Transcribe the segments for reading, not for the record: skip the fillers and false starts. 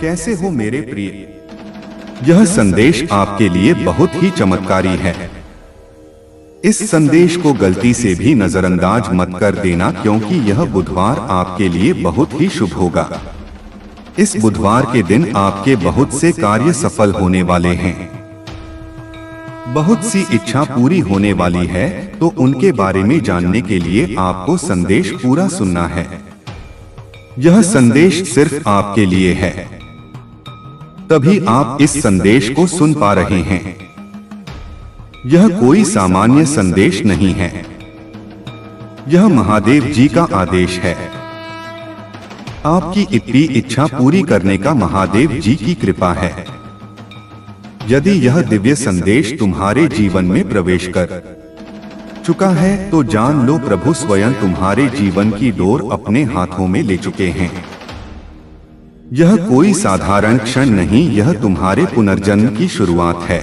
कैसे हो मेरे प्रिय? यह संदेश आपके लिए बहुत ही चमत्कारी है। इस संदेश को गलती से भी नजरअंदाज मत कर देना, क्योंकि यह बुधवार आपके लिए बहुत ही शुभ होगा। इस बुधवार के दिन आपके बहुत से कार्य सफल होने वाले हैं। बहुत सी इच्छा पूरी होने वाली है, तो उनके बारे में जानने के लिए आपको संदेश पूरा सुनना है। यह संदेश सिर्फ आपके लिए है, तभी आप इस संदेश को सुन पा रहे हैं। यह कोई सामान्य संदेश नहीं है, यह महादेव जी का आदेश है। आपकी इतनी इच्छा पूरी करने का महादेव जी की कृपा है। यदि यह दिव्य संदेश तुम्हारे जीवन में प्रवेश कर चुका है, तो जान लो प्रभु स्वयं तुम्हारे जीवन की डोर अपने हाथों में ले चुके हैं। यह कोई साधारण क्षण नहीं, यह तुम्हारे पुनर्जन्म की शुरुआत है।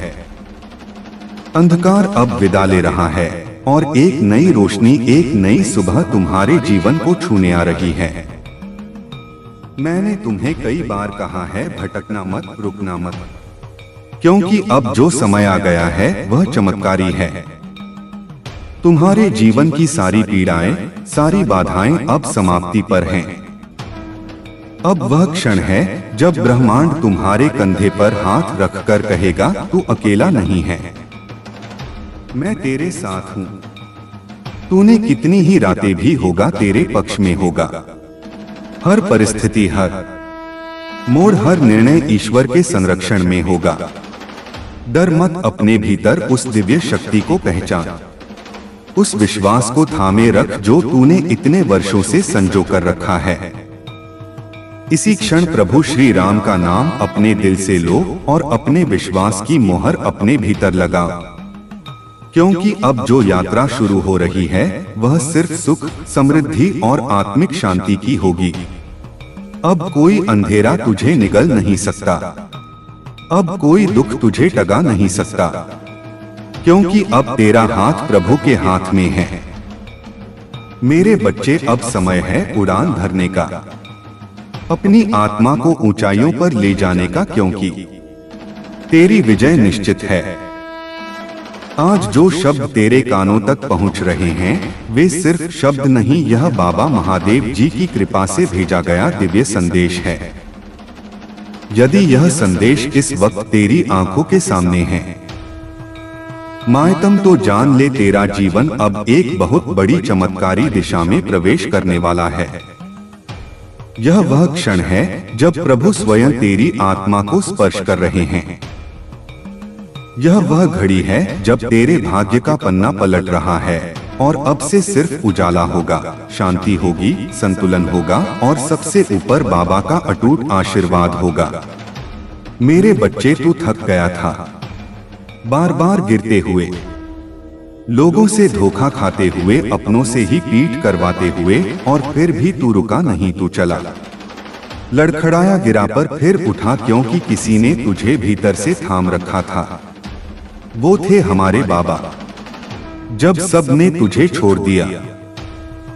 अंधकार अब विदा ले रहा है और एक नई रोशनी, एक नई सुबह तुम्हारे जीवन को छूने आ रही है। मैंने तुम्हें कई बार कहा है, भटकना मत, रुकना मत, क्योंकि अब जो समय आ गया है वह चमत्कारी है। तुम्हारे जीवन की सारी पीड़ाएं, सारी बाधाएं अब समाप्ति पर हैं। अब वह क्षण है जब ब्रह्मांड तुम्हारे कंधे पर हाथ रखकर कहेगा, तू अकेला नहीं है, मैं तेरे साथ हूं। तूने कितनी ही रातें भी होगा तेरे पक्ष में होगा। हर परिस्थिति, हर मोड़, हर निर्णय ईश्वर के संरक्षण में होगा। डर मत, अपने भीतर उस दिव्य शक्ति को पहचान, उस विश्वास को थामे रख जो तूने इतने वर्षों से संजो कर रखा है। इसी क्षण प्रभु श्री राम का नाम अपने दिल से लो और अपने विश्वास की मोहर अपने भीतर लगाओ, क्योंकि अब जो यात्रा शुरू हो रही है वह सिर्फ सुख, समृद्धि और आत्मिक शांति की होगी। अब कोई अंधेरा तुझे निगल नहीं सकता, अब कोई दुख तुझे टगा नहीं सकता, क्योंकि अब तेरा हाथ प्रभु के हाथ में है। मेरे बच्चे, अब समय है उड़ान भरने का, अपनी आत्मा को ऊंचाइयों पर ले जाने का, क्योंकि तेरी विजय निश्चित है। आज जो शब्द तेरे कानों तक पहुंच रहे हैं वे सिर्फ शब्द नहीं, यह बाबा महादेव जी की कृपा से भेजा गया दिव्य संदेश है। यदि यह संदेश इस वक्त तेरी आंखों के सामने है, मायतम, तो जान ले तेरा जीवन अब एक बहुत बड़ी चमत्कारी दिशा में प्रवेश करने वाला है। यह वह क्षण है जब प्रभु स्वयं तेरी आत्मा को स्पर्श कर रहे हैं। यह वह घड़ी है जब तेरे भाग्य का पन्ना पलट रहा है और अब से सिर्फ उजाला होगा, शांति होगी, संतुलन होगा और सबसे ऊपर बाबा का अटूट आशीर्वाद होगा। मेरे बच्चे, तू थक गया था, बार बार गिरते हुए, लोगों से धोखा खाते हुए, अपनों से ही पीठ करवाते हुए, और फिर भी तू रुका नहीं, तू चला, लड़खड़ाया, गिरा पर फिर उठा, क्योंकि किसी ने तुझे भीतर से थाम रखा था। वो थे हमारे बाबा। जब सब ने तुझे छोड़ दिया,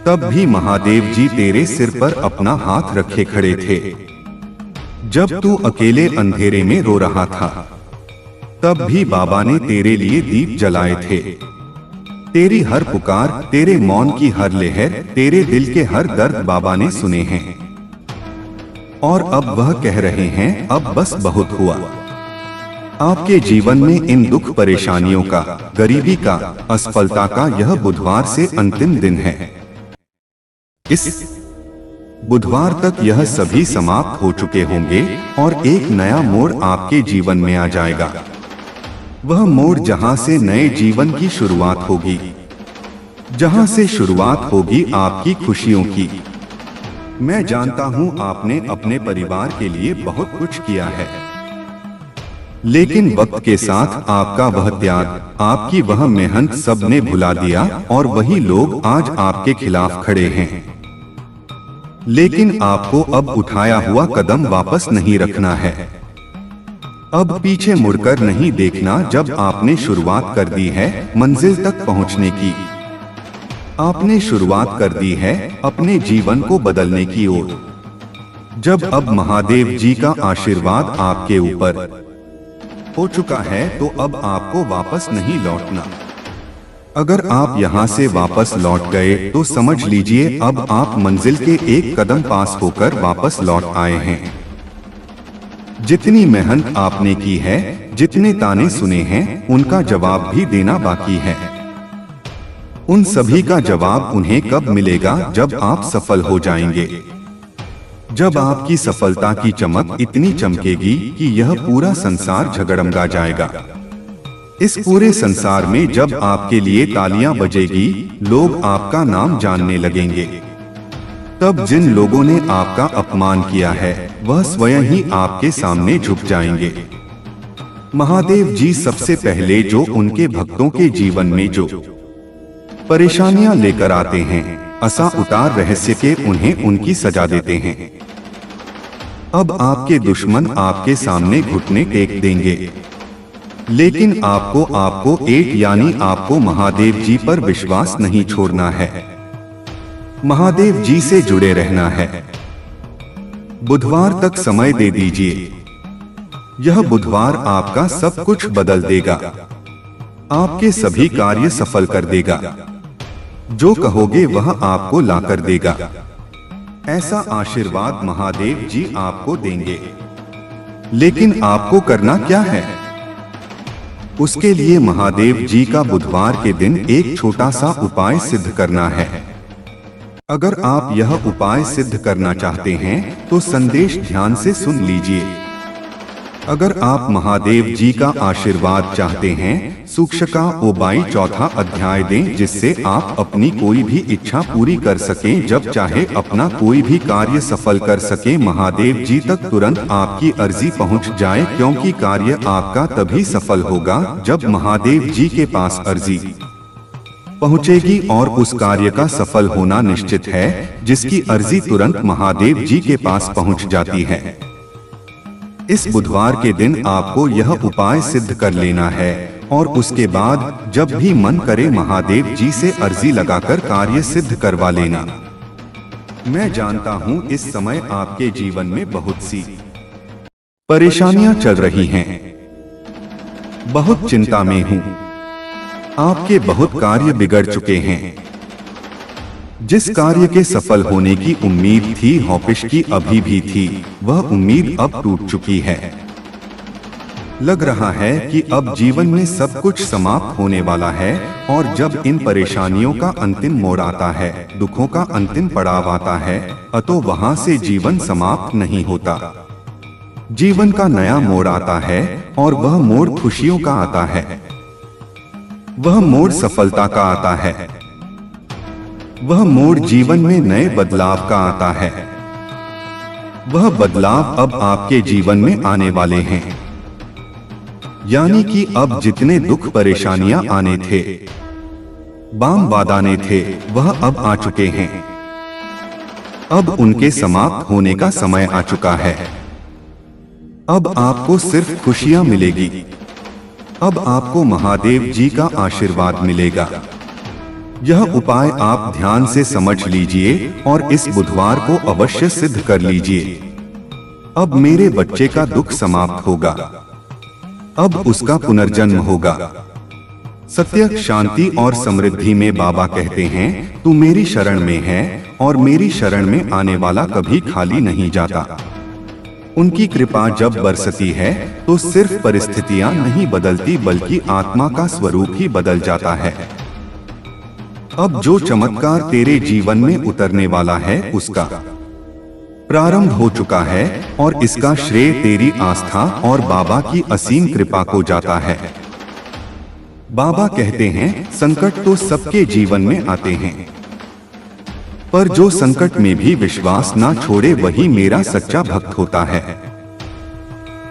तब भी महादेव जी तेरे सिर पर अपना हाथ रखे खड़े थे। जब तू अकेले अंधेरे में रो रहा था, तब भी बाबा ने तेरे लिए दीप जलाए थे। तेरी हर पुकार, तेरे मौन की हर लहर, तेरे दिल के हर दर्द बाबा ने सुने हैं। और अब वह कह रहे हैं, अब बस बहुत हुआ। आपके जीवन में इन दुख परेशानियों का, गरीबी का, असफलता का यह बुधवार से अंतिम दिन है। इस बुधवार तक यह सभी समाप्त हो चुके होंगे और एक नया मोड़ आपके जीवन में आ जाएगा। वह मोड़ जहां से नए जीवन की शुरुआत होगी, जहां से शुरुआत होगी आपकी खुशियों की। मैं जानता हूं आपने अपने परिवार के लिए बहुत कुछ किया है, लेकिन वक्त के साथ आपका वह त्याग, आपकी वह मेहनत सब ने भुला दिया और वही लोग आज आपके खिलाफ खड़े हैं। लेकिन आपको अब उठाया हुआ कदम वापस नहीं रखना है। अब पीछे मुड़कर नहीं देखना। जब आपने शुरुआत कर दी है मंजिल तक पहुंचने की, आपने शुरुआत कर दी है अपने जीवन को बदलने की ओर। जब अब महादेव जी का आशीर्वाद आपके ऊपर हो चुका है तो अब आपको वापस नहीं लौटना। अगर आप यहाँ से वापस लौट गए तो समझ लीजिए अब आप मंजिल के एक कदम पास होकर वापस लौट आए हैं। जितनी मेहनत आपने की है, जितने ताने सुने हैं, उनका जवाब भी देना बाकी है। उन सभी का जवाब उन्हें कब मिलेगा? जब आप सफल हो जाएंगे। जब आपकी सफलता की चमक इतनी चमकेगी कि यह पूरा संसार झगड़मगा जाएगा। इस पूरे संसार में जब आपके लिए तालियां बजेगी, लोग आपका नाम जानने लगेंगे। तब जिन लोगों ने आपका अपमान किया है, वह स्वयं ही आपके सामने झुक जाएंगे। महादेव जी सबसे पहले जो उनके भक्तों के जीवन में जो परेशानियां लेकर आते हैं, असा उतार रहस्य के उन्हें उनकी सजा देते हैं। अब आपके दुश्मन आपके सामने घुटने टेक देंगे, लेकिन आपको एक यानी आपको महादेव जी पर विश्वास नहीं छोड़ना है। महादेव जी से जुड़े रहना है। बुधवार तक समय दे दीजिए। यह बुधवार आपका सब कुछ बदल देगा। आपके सभी कार्य सफल कर देगा। जो कहोगे वह आपको ला कर देगा। ऐसा आशीर्वाद महादेव जी आपको देंगे। लेकिन आपको करना क्या है? उसके लिए महादेव जी का बुधवार के दिन एक छोटा सा उपाय सिद्ध करना है। अगर आप यह उपाय सिद्ध करना चाहते हैं तो संदेश ध्यान से सुन लीजिए। अगर आप महादेव जी का आशीर्वाद चाहते हैं, सूक्षका ओबाई 4 अध्याय दें, जिससे आप अपनी कोई भी इच्छा पूरी कर सकें, जब चाहे अपना कोई भी कार्य सफल कर सकें। महादेव जी तक तुरंत आपकी अर्जी पहुंच जाए, क्योंकि कार्य आपका तभी सफल होगा जब महादेव जी के पास अर्जी पहुंचेगी, और उस कार्य का सफल होना निश्चित है जिसकी अर्जी तुरंत महादेव जी के पास पहुंच जाती है। इस बुधवार के दिन आपको यह उपाय सिद्ध कर लेना है, और उसके बाद जब भी मन करे महादेव जी से अर्जी लगाकर कार्य सिद्ध करवा लेना। मैं जानता हूँ इस समय आपके जीवन में बहुत सी परेशानियां चल रही हैं। बहुत चिंता में हूँ। आपके बहुत कार्य बिगड़ चुके हैं। जिस कार्य के सफल होने की उम्मीद थी, हॉपिश की अभी भी थी, वह उम्मीद अब टूट चुकी है। लग रहा है कि अब जीवन में सब कुछ समाप्त होने वाला है, और जब इन परेशानियों का अंतिम मोड़ आता है, दुखों का अंतिम पड़ाव आता है, तो वहां से जीवन समाप्त नहीं होता। जीवन का नया मोड़ आता है, और वह मोड़ खुशियों का आता है। वह मोड़ सफलता का आता है। वह मोड़ जीवन में नए बदलाव का आता है। वह बदलाव अब आपके जीवन में आने वाले हैं। यानी कि अब जितने दुख परेशानियां आने थे, बाम बादाने थे, वह अब आ चुके हैं। अब उनके समाप्त होने का समय आ चुका है। अब आपको सिर्फ खुशियां मिलेगी। अब आपको महादेव जी का आशीर्वाद मिलेगा। यह उपाय आप ध्यान से समझ लीजिए और इस बुधवार को अवश्य सिद्ध कर लीजिए। अब मेरे बच्चे का दुख समाप्त होगा। अब उसका पुनर्जन्म होगा। सत्य, शांति और समृद्धि में बाबा कहते हैं, तू मेरी शरण में है और मेरी शरण में आने वाला कभी खाली नहीं जाता। उनकी कृपा जब बरसती है तो सिर्फ परिस्थितियां नहीं बदलती, बल्कि आत्मा का स्वरूप ही बदल जाता है। अब जो चमत्कार तेरे जीवन में उतरने वाला है, उसका प्रारंभ हो चुका है, और इसका श्रेय तेरी आस्था और बाबा की असीम कृपा को जाता है। बाबा कहते हैं, संकट तो सबके जीवन में आते हैं, पर जो संकट में भी विश्वास ना छोड़े वही मेरा सच्चा भक्त होता है।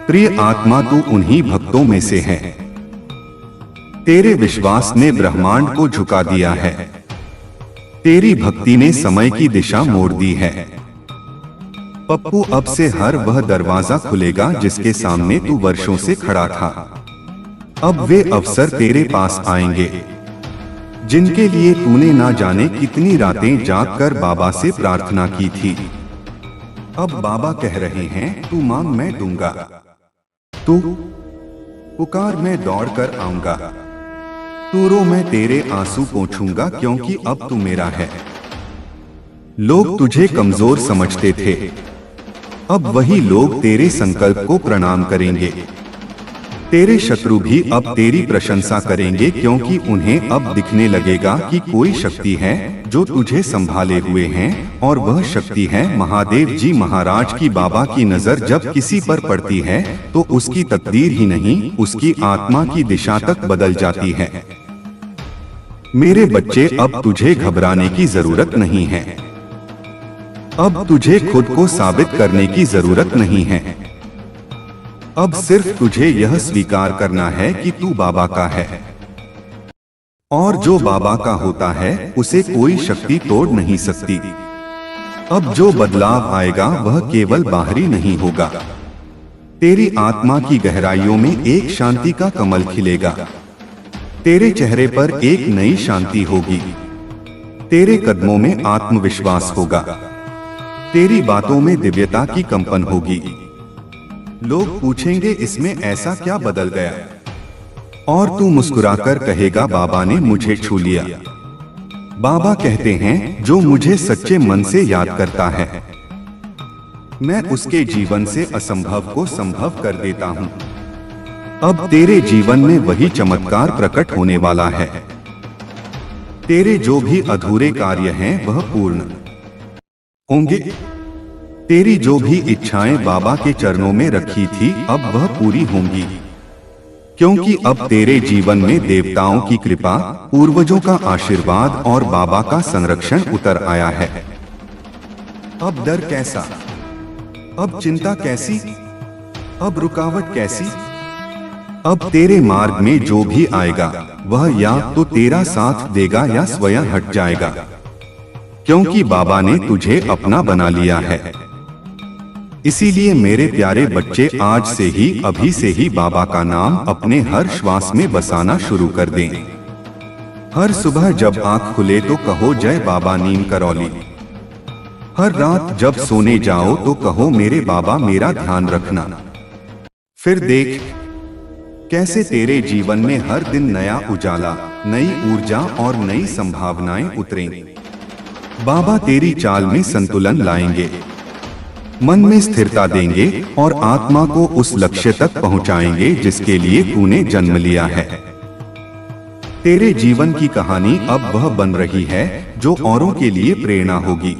प्रिय आत्मा, तू उन्हीं भक्तों में से है। तेरे विश्वास ने ब्रह्मांड को झुका दिया है। तेरी भक्ति ने समय की दिशा मोड़ दी है। पप्पू, अब से हर वह दरवाजा खुलेगा जिसके सामने तू वर्षों से खड़ा था। अब वे अवसर तेरे पास आएंगे जिनके लिए तूने ना जाने कितनी रातें जाग कर बाबा से प्रार्थना की थी। अब बाबा कह रहे हैं, तू मांग मैं दूंगा, तू पुकार मैं दौड़ कर आऊंगा, तू रो मैं तेरे आंसू पोंछूंगा, क्योंकि अब तू मेरा है। लोग तुझे कमजोर समझते थे, अब वही लोग तेरे संकल्प को प्रणाम करेंगे। तेरे शत्रु भी अब तेरी प्रशंसा करेंगे, क्योंकि उन्हें अब दिखने लगेगा कि कोई शक्ति है जो तुझे संभाले हुए हैं, और वह शक्ति है महादेव जी महाराज की। बाबा की नजर जब किसी पर पड़ती है तो उसकी तकदीर ही नहीं, उसकी आत्मा की दिशा तक बदल जाती है। मेरे बच्चे, अब तुझे घबराने की जरूरत नहीं है, अब तुझे खुद को साबित करने की जरूरत नहीं है। अब सिर्फ तुझे यह स्वीकार करना है कि तू बाबा का है, और जो बाबा का होता है उसे कोई शक्ति तोड़ नहीं सकती। अब जो बदलाव आएगा वह केवल बाहरी नहीं होगा, तेरी आत्मा की गहराइयों में एक शांति का कमल खिलेगा। तेरे चेहरे पर एक नई शांति होगी, तेरे कदमों में आत्मविश्वास होगा, तेरी बातों में दिव्यता की कंपन होगी। लोग पूछेंगे, इसमें ऐसा क्या बदल गया? और तू मुस्कुराकर कहेगा, बाबा ने मुझे छू लिया। बाबा कहते हैं, जो मुझे सच्चे मन से याद करता है, मैं उसके जीवन से असंभव को संभव कर देता हूँ। अब तेरे जीवन में वही चमत्कार प्रकट होने वाला है। तेरे जो भी अधूरे कार्य हैं वह पूर्ण होंगे। तेरी जो भी इच्छाएं बाबा के चरणों में रखी थी अब वह पूरी होंगी, क्योंकि अब तेरे जीवन में देवताओं की कृपा, पूर्वजों का आशीर्वाद और बाबा का संरक्षण उतर आया है। अब डर कैसा? अब चिंता कैसी? अब रुकावट कैसी? अब तेरे मार्ग में जो भी आएगा वह या तो तेरा साथ देगा या स्वयं हट जाएगा, क्योंकि बाबा ने तुझे अपना बना लिया है। इसीलिए मेरे प्यारे बच्चे, आज से ही, अभी से ही बाबा का नाम अपने हर श्वास में बसाना शुरू कर दें। हर सुबह जब आंख खुले तो कहो, जय बाबा नीम करौली। हर रात जब सोने जाओ तो कहो, मेरे बाबा मेरा ध्यान रखना। फिर देख कैसे तेरे जीवन में हर दिन नया उजाला, नई ऊर्जा और नई संभावनाएं उतरेंगी। बाबा तेरी चाल में संतुलन लाएंगे, मन में स्थिरता देंगे और आत्मा को उस लक्ष्य तक पहुंचाएंगे जिसके लिए तूने जन्म लिया है। तेरे जीवन की कहानी अब वह बन रही है जो औरों के लिए प्रेरणा होगी।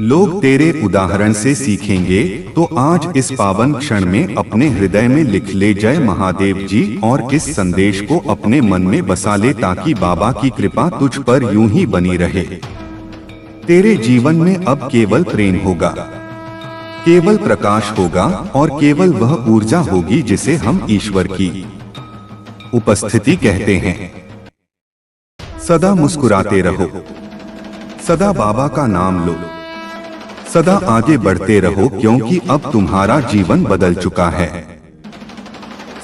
लोग तेरे उदाहरण से सीखेंगे, तो आज इस पावन क्षण में अपने हृदय में लिख ले, जय महादेव जी, और इस संदेश को अपने मन में बसा ले, ताकि बाबा की कृपा तुझ पर यूं ही बनी रहे। तेरे जीवन में अब केवल प्रेम होगा, केवल प्रकाश होगा और केवल वह ऊर्जा होगी जिसे हम ईश्वर की उपस्थिति कहते हैं। सदा मुस्कुराते रहो, सदा बाबा का नाम लो, सदा आगे बढ़ते रहो, क्योंकि अब तुम्हारा जीवन बदल चुका है।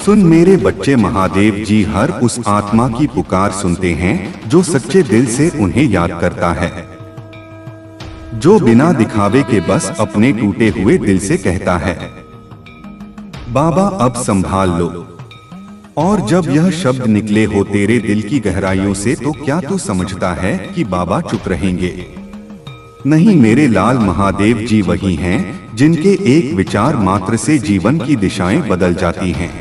सुन मेरे बच्चे, महादेव जी हर उस आत्मा की पुकार सुनते हैं जो सच्चे दिल से उन्हें याद करता है, जो बिना दिखावे के बस अपने टूटे हुए दिल से कहता है, बाबा अब संभाल लो। और जब यह शब्द निकले हो तेरे दिल की गहराइयों से, तो क्या तू समझता है कि बाबा चुप रहेंगे? नहीं मेरे लाल, महादेव जी वही हैं जिनके एक विचार मात्र से जीवन की दिशाएं बदल जाती हैं।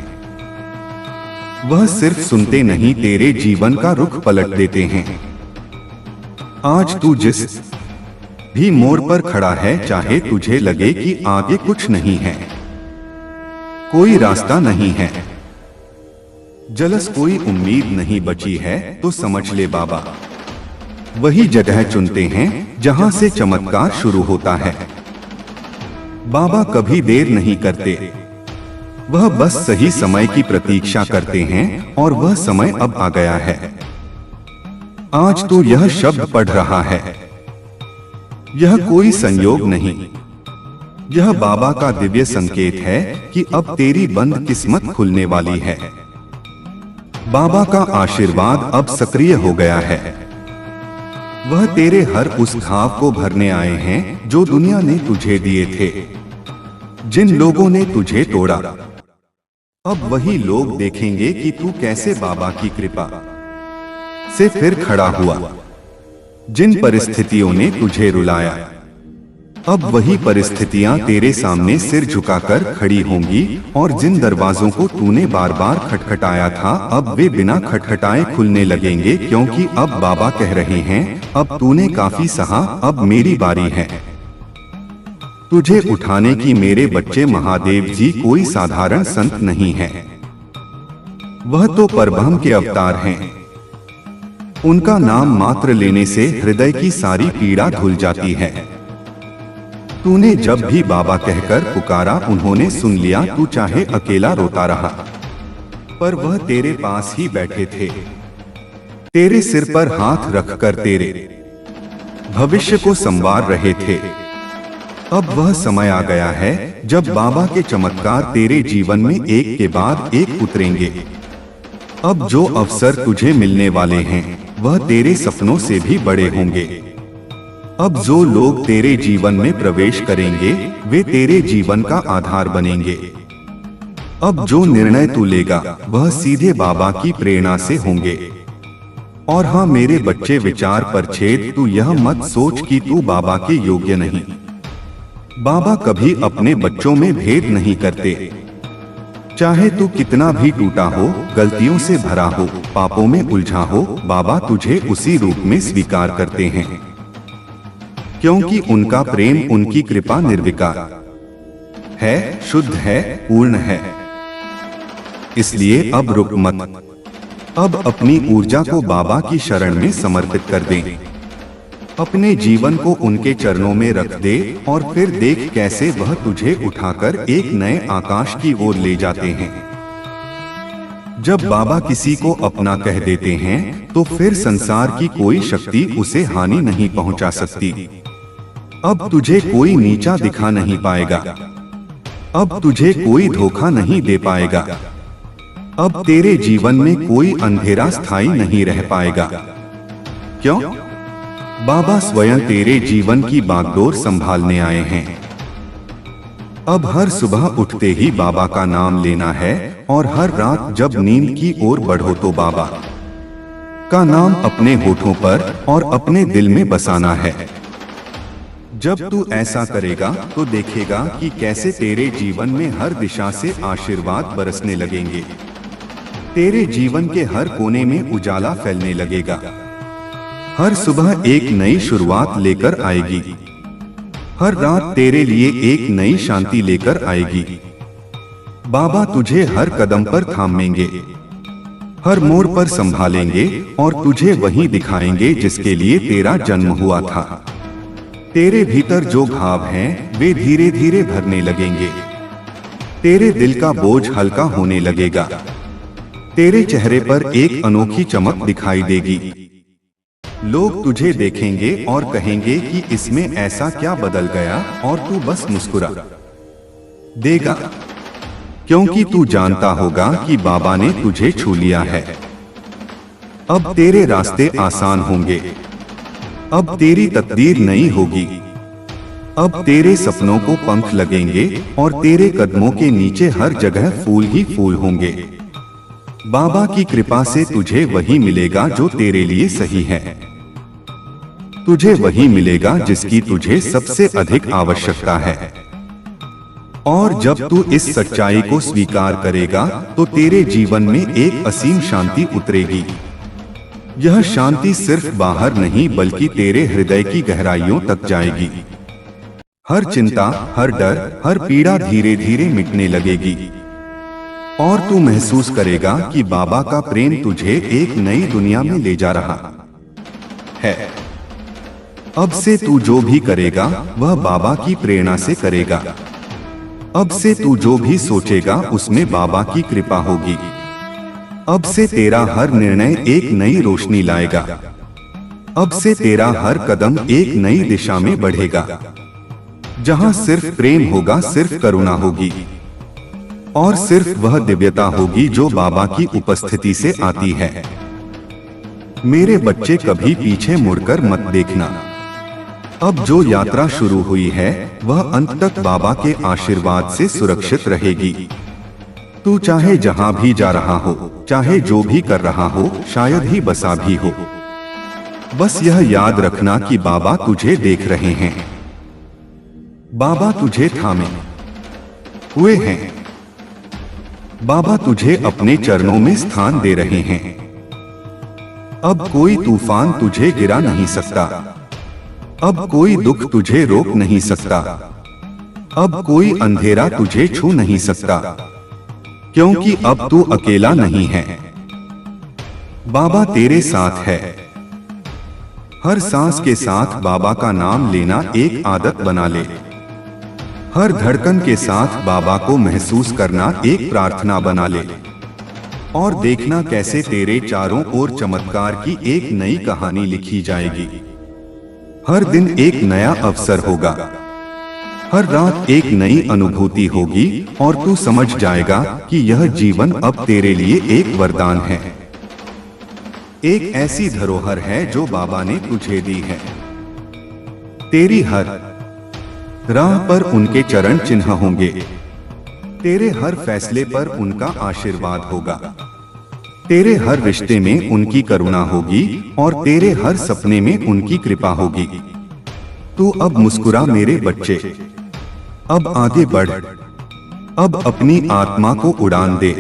वह सिर्फ सुनते नहीं, तेरे जीवन का रुख पलट देते हैं। आज तू जिस भी मोड़ पर खड़ा है, चाहे तुझे लगे कि आगे कुछ नहीं है, कोई रास्ता नहीं है, जलस कोई उम्मीद नहीं बची है, तो समझ ले बाबा वही जगह चुनते हैं जहां से चमत्कार शुरू होता है। बाबा कभी देर नहीं करते, वह बस सही समय की प्रतीक्षा करते हैं, और वह समय अब आ गया है। आज तू यह शब्द पढ़ रहा है, यह कोई संयोग नहीं, यह बाबा का दिव्य संकेत है कि अब तेरी बंद किस्मत खुलने वाली है। बाबा का आशीर्वाद अब सक्रिय हो गया है। वह तेरे हर उस घाव को भरने आए हैं जो दुनिया ने तुझे दिए थे, जिन लोगों ने तुझे तोड़ा। अब वही लोग देखेंगे कि तू कैसे बाबा की कृपा से फिर खड़ा हुआ। जिन परिस्थितियों ने तुझे रुलाया, अब वही परिस्थितियां तेरे सामने सिर झुकाकर खड़ी होंगी, और जिन दरवाजों को तूने बार बार खटखटाया था, अब वे बिना खटखटाए खुलने लगेंगे, क्योंकि अब बाबा कह रहे हैं, अब तूने काफी सहा, अब मेरी बारी है। तुझे उठाने की मेरे बच्चे महादेव जी कोई साधारण संत नहीं है। वह तो परब्रह्म के अवतार हैं। उनका नाम मात्र लेने से हृदय की सारी पीड़ा धुल जाती है। तूने जब भी बाबा कहकर पुकारा, उन्होंने सुन लिया। तू चाहे अकेला रोता रहा, पर वह तेरे पास ही बैठे थे, तेरे सिर पर हाथ रखकर तेरे भविष्य को संवार रहे थे। अब वह समय आ गया है जब बाबा के चमत्कार तेरे जीवन में एक के बाद एक उतरेंगे। अब जो अवसर तुझे मिलने वाले हैं, वह तेरे सपनों से भी बड़े होंगे। अब जो लोग तेरे जीवन में प्रवेश करेंगे, वे तेरे जीवन का आधार बनेंगे। अब जो निर्णय तू लेगा, वह सीधे बाबा की प्रेरणा से होंगे। और हाँ मेरे बच्चे, विचार पर छेद, तू यह मत सोच कि तू बाबा के योग्य नहीं। बाबा कभी अपने बच्चों में भेद नहीं करते। चाहे तू कितना भी टूटा हो, गलतियों से भरा हो, पापों में उलझा हो, बाबा तुझे उसी रूप में स्वीकार करते हैं, क्योंकि उनका प्रेम, उनकी कृपा निर्विकार है, शुद्ध है, पूर्ण है। इसलिए अब रुक मत। अब अपनी ऊर्जा को बाबा की शरण में समर्पित कर दे। अपने जीवन को उनके चरणों में रख दे, और फिर देख कैसे वह तुझे उठाकर एक नए आकाश की ओर ले जाते हैं। जब बाबा किसी को अपना कह देते हैं, तो फिर संसार की कोई शक्ति उसे हानि नहीं पहुंचा सकती। अब तुझे कोई नीचा दिखा नहीं पाएगा। अब तुझे कोई धोखा नहीं दे पाएगा। अब तेरे जीवन में कोई अंधेरा स्थायी नहीं रह पाएगा। क्यों? बाबा स्वयं तेरे जीवन की बागडोर संभालने आए हैं। अब हर सुबह उठते ही बाबा का नाम लेना है, और हर रात जब नींद की ओर बढ़ो तो बाबा का नाम अपने होठों पर और अपने दिल में बसाना है। जब तू ऐसा करेगा तो देखेगा कि कैसे तेरे जीवन में हर दिशा से आशीर्वाद बरसने लगेंगे। तेरे जीवन के हर कोने में उजाला फैलने लगेगा। हर सुबह एक नई शुरुआत लेकर आएगी। हर रात तेरे लिए एक नई शांति लेकर आएगी। बाबा तुझे हर कदम पर थामेंगे, हर मोड़ पर संभालेंगे, और तुझे वही दिखाएंगे जिसके लिए तेरा जन्म हुआ था। तेरे भीतर जो घाव हैं, वे धीरे धीरे भरने लगेंगे। तेरे दिल का बोझ हल्का होने लगेगा। तेरे चेहरे पर एक अनोखी चमक दिखाई देगी। लोग तुझे देखेंगे और कहेंगे कि इसमें ऐसा क्या बदल गया, और तू बस मुस्कुरा देगा, क्योंकि तू जानता होगा कि बाबा ने तुझे छू लिया है। अब तेरे रास्ते आसान होंगे। अब तेरी तकदीर नई होगी। अब तेरे सपनों को पंख लगेंगे, और तेरे कदमों के नीचे हर जगह फूल ही फूल होंगे। बाबा की कृपा से तुझे वही मिलेगा जो तेरे लिए सही है। तुझे वही मिलेगा जिसकी तुझे सबसे अधिक आवश्यकता है। और जब तू इस सच्चाई को स्वीकार करेगा, तो तेरे जीवन में एक असीम शांति उतरेगी। यह शांति सिर्फ बाहर नहीं, बल्कि तेरे हृदय की गहराइयों तक जाएगी। हर चिंता, हर डर, हर पीड़ा धीरे धीरे मिटने लगेगी, और तू महसूस करेगा कि बाबा का प्रेम तुझे एक नई दुनिया में ले जा रहा है। अब से तू जो भी करेगा, वह बाबा की प्रेरणा से करेगा। अब से तू जो भी सोचेगा, उसमें बाबा की कृपा होगी। अब से तेरा हर निर्णय एक नई रोशनी लाएगा। अब से तेरा हर कदम एक नई दिशा में बढ़ेगा, जहां सिर्फ प्रेम होगा, सिर्फ करुणा होगी, और सिर्फ वह दिव्यता होगी जो बाबा की उपस्थिति से आती है। मेरे बच्चे कभी पीछे मुड़कर मत देखना। अब जो यात्रा शुरू हुई है वह अंत तक बाबा के आशीर्वाद से सुरक्षित रहेगी। तू चाहे जहां भी जा रहा हो, चाहे जो भी कर रहा हो, शायद ही बसा भी हो, बस यह याद रखना कि बाबा तुझे देख रहे हैं। बाबा तुझे थामे हुए हैं। बाबा तुझे अपने चरणों में स्थान दे रहे हैं। अब कोई तूफान तुझे गिरा नहीं सकता। अब कोई दुख तुझे रोक नहीं सकता। अब कोई अंधेरा तुझे छू नहीं सकता, क्योंकि अब तू अकेला नहीं है। बाबा तेरे साथ है। हर सांस के साथ बाबा का नाम लेना एक आदत बना ले। हर धड़कन के साथ बाबा को महसूस करना एक प्रार्थना बना ले। और देखना कैसे तेरे चारों ओर चमत्कार की एक नई कहानी लिखी जाएगी। हर दिन एक नया अवसर होगा। हर रात एक नई अनुभूति होगी और तू समझ जाएगा कि यह जीवन अब तेरे लिए एक वरदान है। एक ऐसी धरोहर है जो बाबा ने तुझे दी है। तेरी हर राह पर उनके चरण चिन्ह होंगे। तेरे हर फैसले पर उनका आशीर्वाद होगा। तेरे हर रिश्ते में उनकी करुणा होगी और तेरे हर सपने में उनकी कृपा होगी। तू अब मुस्कुरा मेरे बच्चे। अब आगे बढ़। अब अपनी आत्मा को उड़ान दे,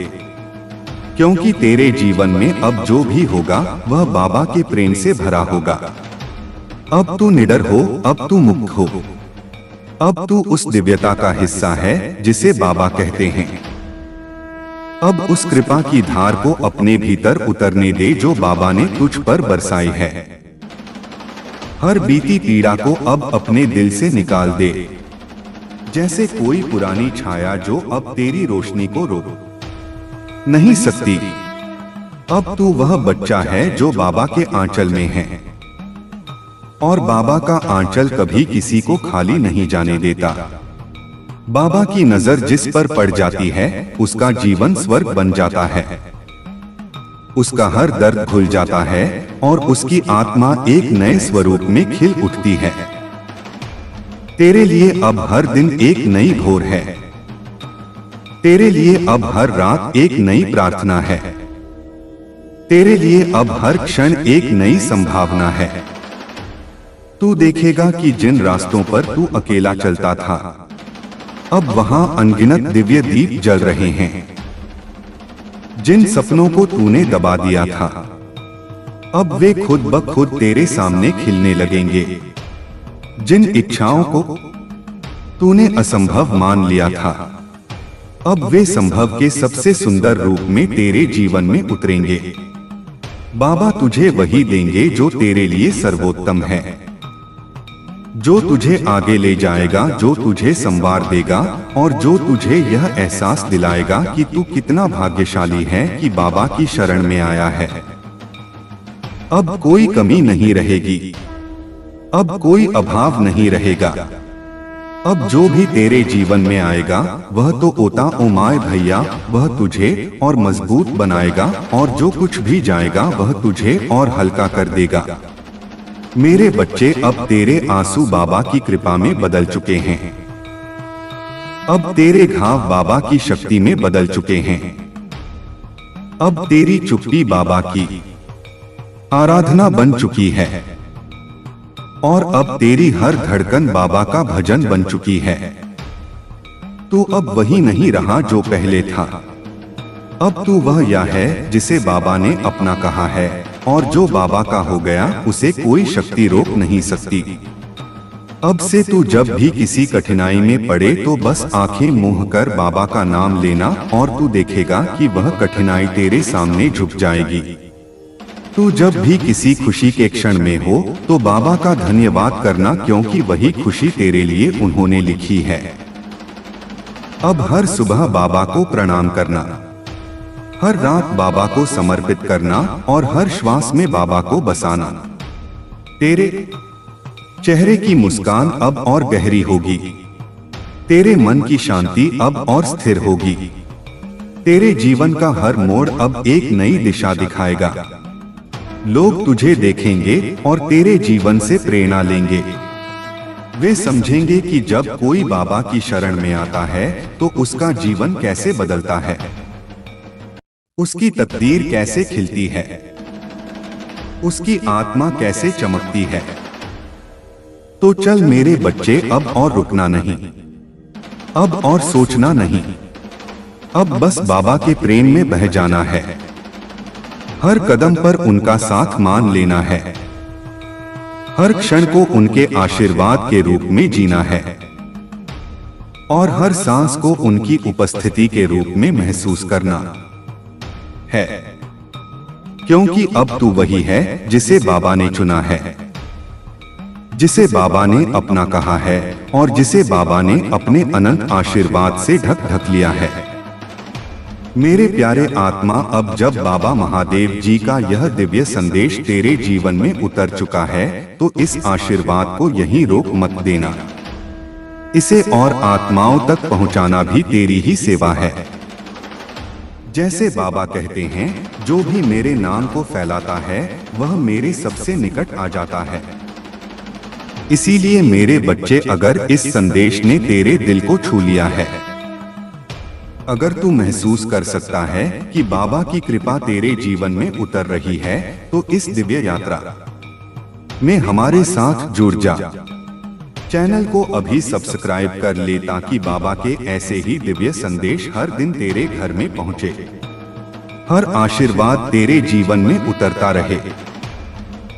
क्योंकि तेरे जीवन में अब जो भी होगा वह बाबा के प्रेम से भरा होगा। अब तू निडर हो, अब तू मुक्त हो। अब तू उस दिव्यता का हिस्सा है जिसे बाबा कहते हैं। अब उस कृपा की धार को अपने भीतर उतरने दे जो बाबा ने तुझ पर बरसाई है। हर बीती पीड़ा को अब अपने दिल से निकाल दे, जैसे कोई पुरानी छाया जो अब तेरी रोशनी को रोक नहीं सकती। अब तू वह बच्चा है जो बाबा के आंचल में है, और बाबा का आंचल कभी किसी को खाली नहीं जाने देता। बाबा की नजर जिस पर पड़ जाती है उसका जीवन स्वर्ग बन जाता है। उसका हर दर्द खुल जाता है और उसकी आत्मा एक नए स्वरूप में खिल उठती है। तेरे लिए अब हर दिन एक नई भोर है। तेरे लिए अब हर रात एक नई प्रार्थना है। तेरे लिए अब हर क्षण एक नई संभावना है। तू देखेगा कि जिन रास्तों पर तू अकेला चलता था अब वहां अनगिनत दिव्य दीप जल रहे हैं। जिन सपनों को तूने दबा दिया था अब वे खुद ब खुद तेरे सामने खिलने लगेंगे। जिन इच्छाओं को तूने असंभव मान लिया था अब वे संभव के सबसे सुंदर रूप में तेरे जीवन में उतरेंगे। बाबा तुझे वही देंगे जो तेरे लिए सर्वोत्तम है, जो तुझे आगे ले जाएगा, जो तुझे संवार देगा और जो तुझे यह एहसास दिलाएगा कि तू कितना भाग्यशाली है कि बाबा की शरण में आया है। अब कोई कमी नहीं रहेगी। अब कोई अभाव नहीं रहेगा। अब जो भी तेरे जीवन में आएगा वह तो ओता ओ माय भैया, वह तुझे और मजबूत बनाएगा, और जो कुछ भी जाएगा वह तुझे और हल्का कर देगा। मेरे बच्चे, अब तेरे आंसू बाबा की कृपा में बदल चुके हैं। अब तेरे घाव बाबा की शक्ति में बदल चुके हैं। अब तेरी चुप्पी बाबा की आराधना बन चुकी है, और अब तेरी हर धड़कन बाबा का भजन बन चुकी है। तू अब वही नहीं रहा जो पहले था। अब तू वह या है जिसे बाबा ने अपना कहा है, और जो बाबा का हो गया उसे कोई शक्ति रोक नहीं सकती। अब से तू जब भी किसी कठिनाई में पड़े तो बस आंखें मूंद कर बाबा का नाम लेना, और तू देखेगा कि वह कठिनाई तेरे सामने झुक जाएगी। तू जब भी किसी खुशी के क्षण में हो तो बाबा का धन्यवाद करना, क्योंकि वही खुशी तेरे लिए उन्होंने लिखी है। अब हर सुबह बाबा को प्रणाम करना, हर रात बाबा को समर्पित करना, और हर श्वास में बाबा को बसाना। तेरे चेहरे की मुस्कान अब और गहरी होगी। तेरे मन की शांति अब और स्थिर होगी। तेरे जीवन का हर मोड़ अब एक नई दिशा दिखाएगा। लोग तुझे देखेंगे और तेरे जीवन से प्रेरणा लेंगे। वे समझेंगे कि जब कोई बाबा की शरण में आता है तो उसका जीवन कैसे बदलता है, उसकी तकदीर कैसे खिलती है, उसकी आत्मा कैसे चमकती है। तो चल मेरे बच्चे, अब और रुकना नहीं, अब और सोचना नहीं, अब बस बाबा के प्रेम में बह जाना है। हर कदम पर उनका साथ मान लेना है, हर क्षण को उनके आशीर्वाद के रूप में जीना है और हर सांस को उनकी उपस्थिति के रूप में महसूस करना है, क्योंकि अब तू वही है जिसे बाबा ने चुना है, जिसे बाबा ने अपना कहा है और जिसे बाबा ने अपने अनंत आशीर्वाद से ढक ढक लिया है। मेरे प्यारे आत्मा, अब जब बाबा महादेव जी का यह दिव्य संदेश तेरे जीवन में उतर चुका है तो इस आशीर्वाद को यहीं रोक मत देना। इसे और आत्माओं तक पहुंचाना भी तेरी ही सेवा है। जैसे बाबा कहते हैं, जो भी मेरे नाम को फैलाता है वह मेरे सबसे निकट आ जाता है। इसीलिए मेरे बच्चे, अगर इस संदेश ने तेरे दिल को छू लिया है, अगर तू महसूस कर सकता है कि बाबा की कृपा तेरे जीवन में उतर रही है, तो इस दिव्य यात्रा में हमारे साथ जुड़ जा। चैनल को अभी सब्सक्राइब कर ले ताकि बाबा के ऐसे ही दिव्य संदेश हर दिन तेरे घर में पहुंचे, हर आशीर्वाद तेरे जीवन में उतरता रहे।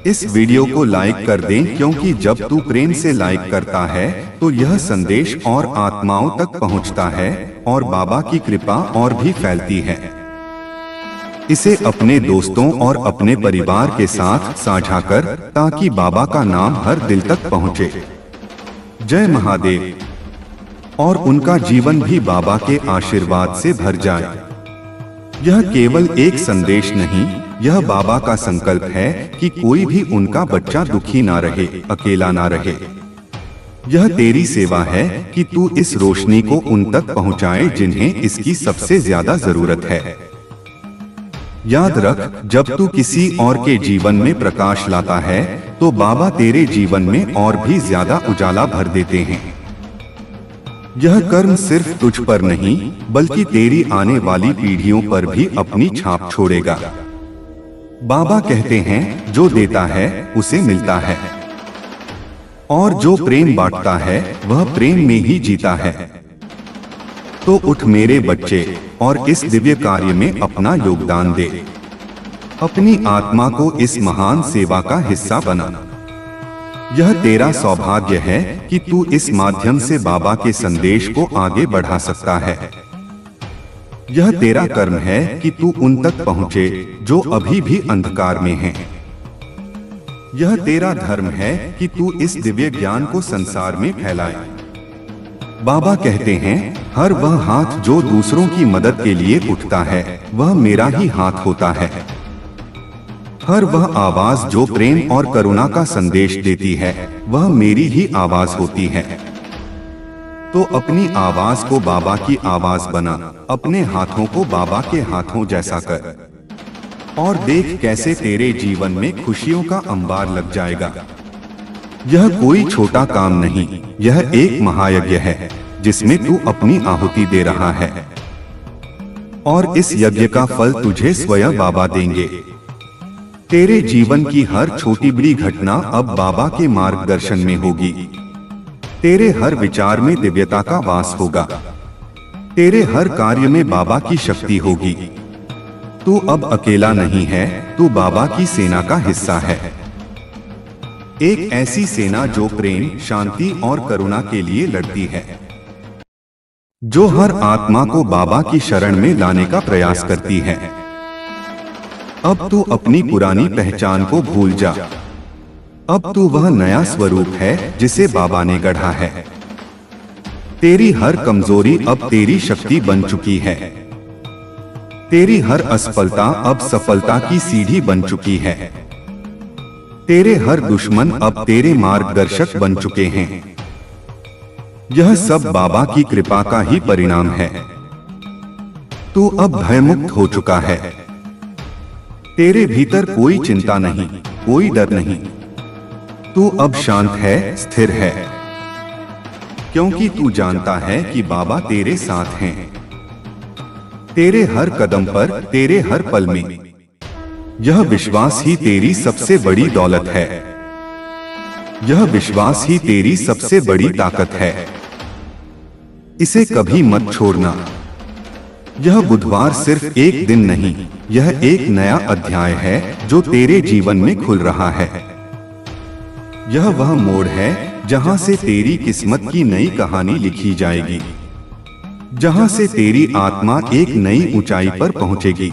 इस वीडियो को लाइक कर दें, क्योंकि जब तू प्रेम से लाइक करता है तो यह संदेश और आत्माओं तक पहुंचता है और बाबा की कृपा और भी फैलती है। इसे अपने दोस्तों और अपने परिवार के साथ साझा कर ताकि बाबा का नाम हर दिल तक पहुंचे। जय महादेव। और उनका जीवन भी बाबा के आशीर्वाद से भर जाए। यह केवल एक संदेश नहीं, यह बाबा का संकल्प है कि कोई भी उनका बच्चा दुखी ना रहे, अकेला ना रहे। यह तेरी सेवा है कि तू इस रोशनी को उन तक पहुंचाए जिन्हें इसकी सबसे ज्यादा जरूरत है। याद रख, जब तू किसी और के जीवन में प्रकाश लाता है तो बाबा तेरे जीवन में और भी ज्यादा उजाला भर देते हैं। यह कर्म सिर्फ तुझ पर नहीं बल्कि तेरी आने वाली पीढ़ियों पर भी अपनी छाप छोड़ेगा। बाबा कहते हैं, जो देता है उसे मिलता है और जो प्रेम बांटता है वह प्रेम में ही जीता है। तो उठ मेरे बच्चे और इस दिव्य कार्य में अपना योगदान दे। अपनी आत्मा को इस महान सेवा का हिस्सा बना। यह तेरा सौभाग्य है कि तू इस माध्यम से बाबा के संदेश को आगे बढ़ा सकता है। यह तेरा कर्म है कि तू उन तक पहुंचे जो अभी भी अंधकार में हैं। यह तेरा धर्म है कि तू इस दिव्य ज्ञान को संसार में फैलाए। बाबा कहते हैं, हर वह हाथ जो दूसरों की मदद के लिए उठता है वह मेरा ही हाथ होता है। हर वह आवाज जो प्रेम और करुणा का संदेश देती है वह मेरी ही आवाज होती है। तो अपनी आवाज को बाबा की आवाज बना, अपने हाथों को बाबा के हाथों जैसा कर और देख कैसे तेरे जीवन में खुशियों का अंबार लग जाएगा। यह कोई छोटा काम नहीं, यह एक महायज्ञ है जिसमें तू अपनी आहुति दे रहा है और इस यज्ञ का फल तुझे स्वयं बाबा देंगे। तेरे जीवन की हर छोटी बड़ी घटना अब बाबा के मार्गदर्शन में होगी। तेरे हर विचार में दिव्यता का वास होगा। तेरे हर कार्य में बाबा की शक्ति होगी। तू अब अकेला नहीं है, तू बाबा की सेना का हिस्सा है। एक ऐसी सेना जो प्रेम, शांति और करुणा के लिए लड़ती है, जो हर आत्मा को बाबा की शरण में लाने का प्रयास करती है। अब तू अपनी पुरानी पहचान को भूल जा। अब तू वह नया स्वरूप है जिसे बाबा ने गढ़ा है। तेरी हर कमजोरी अब तेरी शक्ति बन चुकी है। तेरी हर असफलता अब सफलता की सीढ़ी बन चुकी है। तेरे हर दुश्मन अब तेरे मार्गदर्शक बन चुके हैं। यह सब बाबा की कृपा का ही परिणाम है। तू अब भयमुक्त हो चुका है। तेरे भीतर कोई चिंता नहीं, कोई डर नहीं। तू अब शांत है, स्थिर है, क्योंकि तू जानता है कि बाबा तेरे साथ हैं। तेरे हर कदम पर, तेरे हर पल में। यह विश्वास ही तेरी सबसे बड़ी दौलत है। यह विश्वास ही तेरी सबसे बड़ी ताकत है। इसे कभी मत छोड़ना। यह बुधवार सिर्फ एक दिन नहीं, यह एक नया अध्याय है जो तेरे जीवन में खुल रहा है। यह वह मोड़ है जहां से तेरी किस्मत की नई कहानी लिखी जाएगी, जहां से तेरी आत्मा एक नई ऊंचाई पर पहुंचेगी,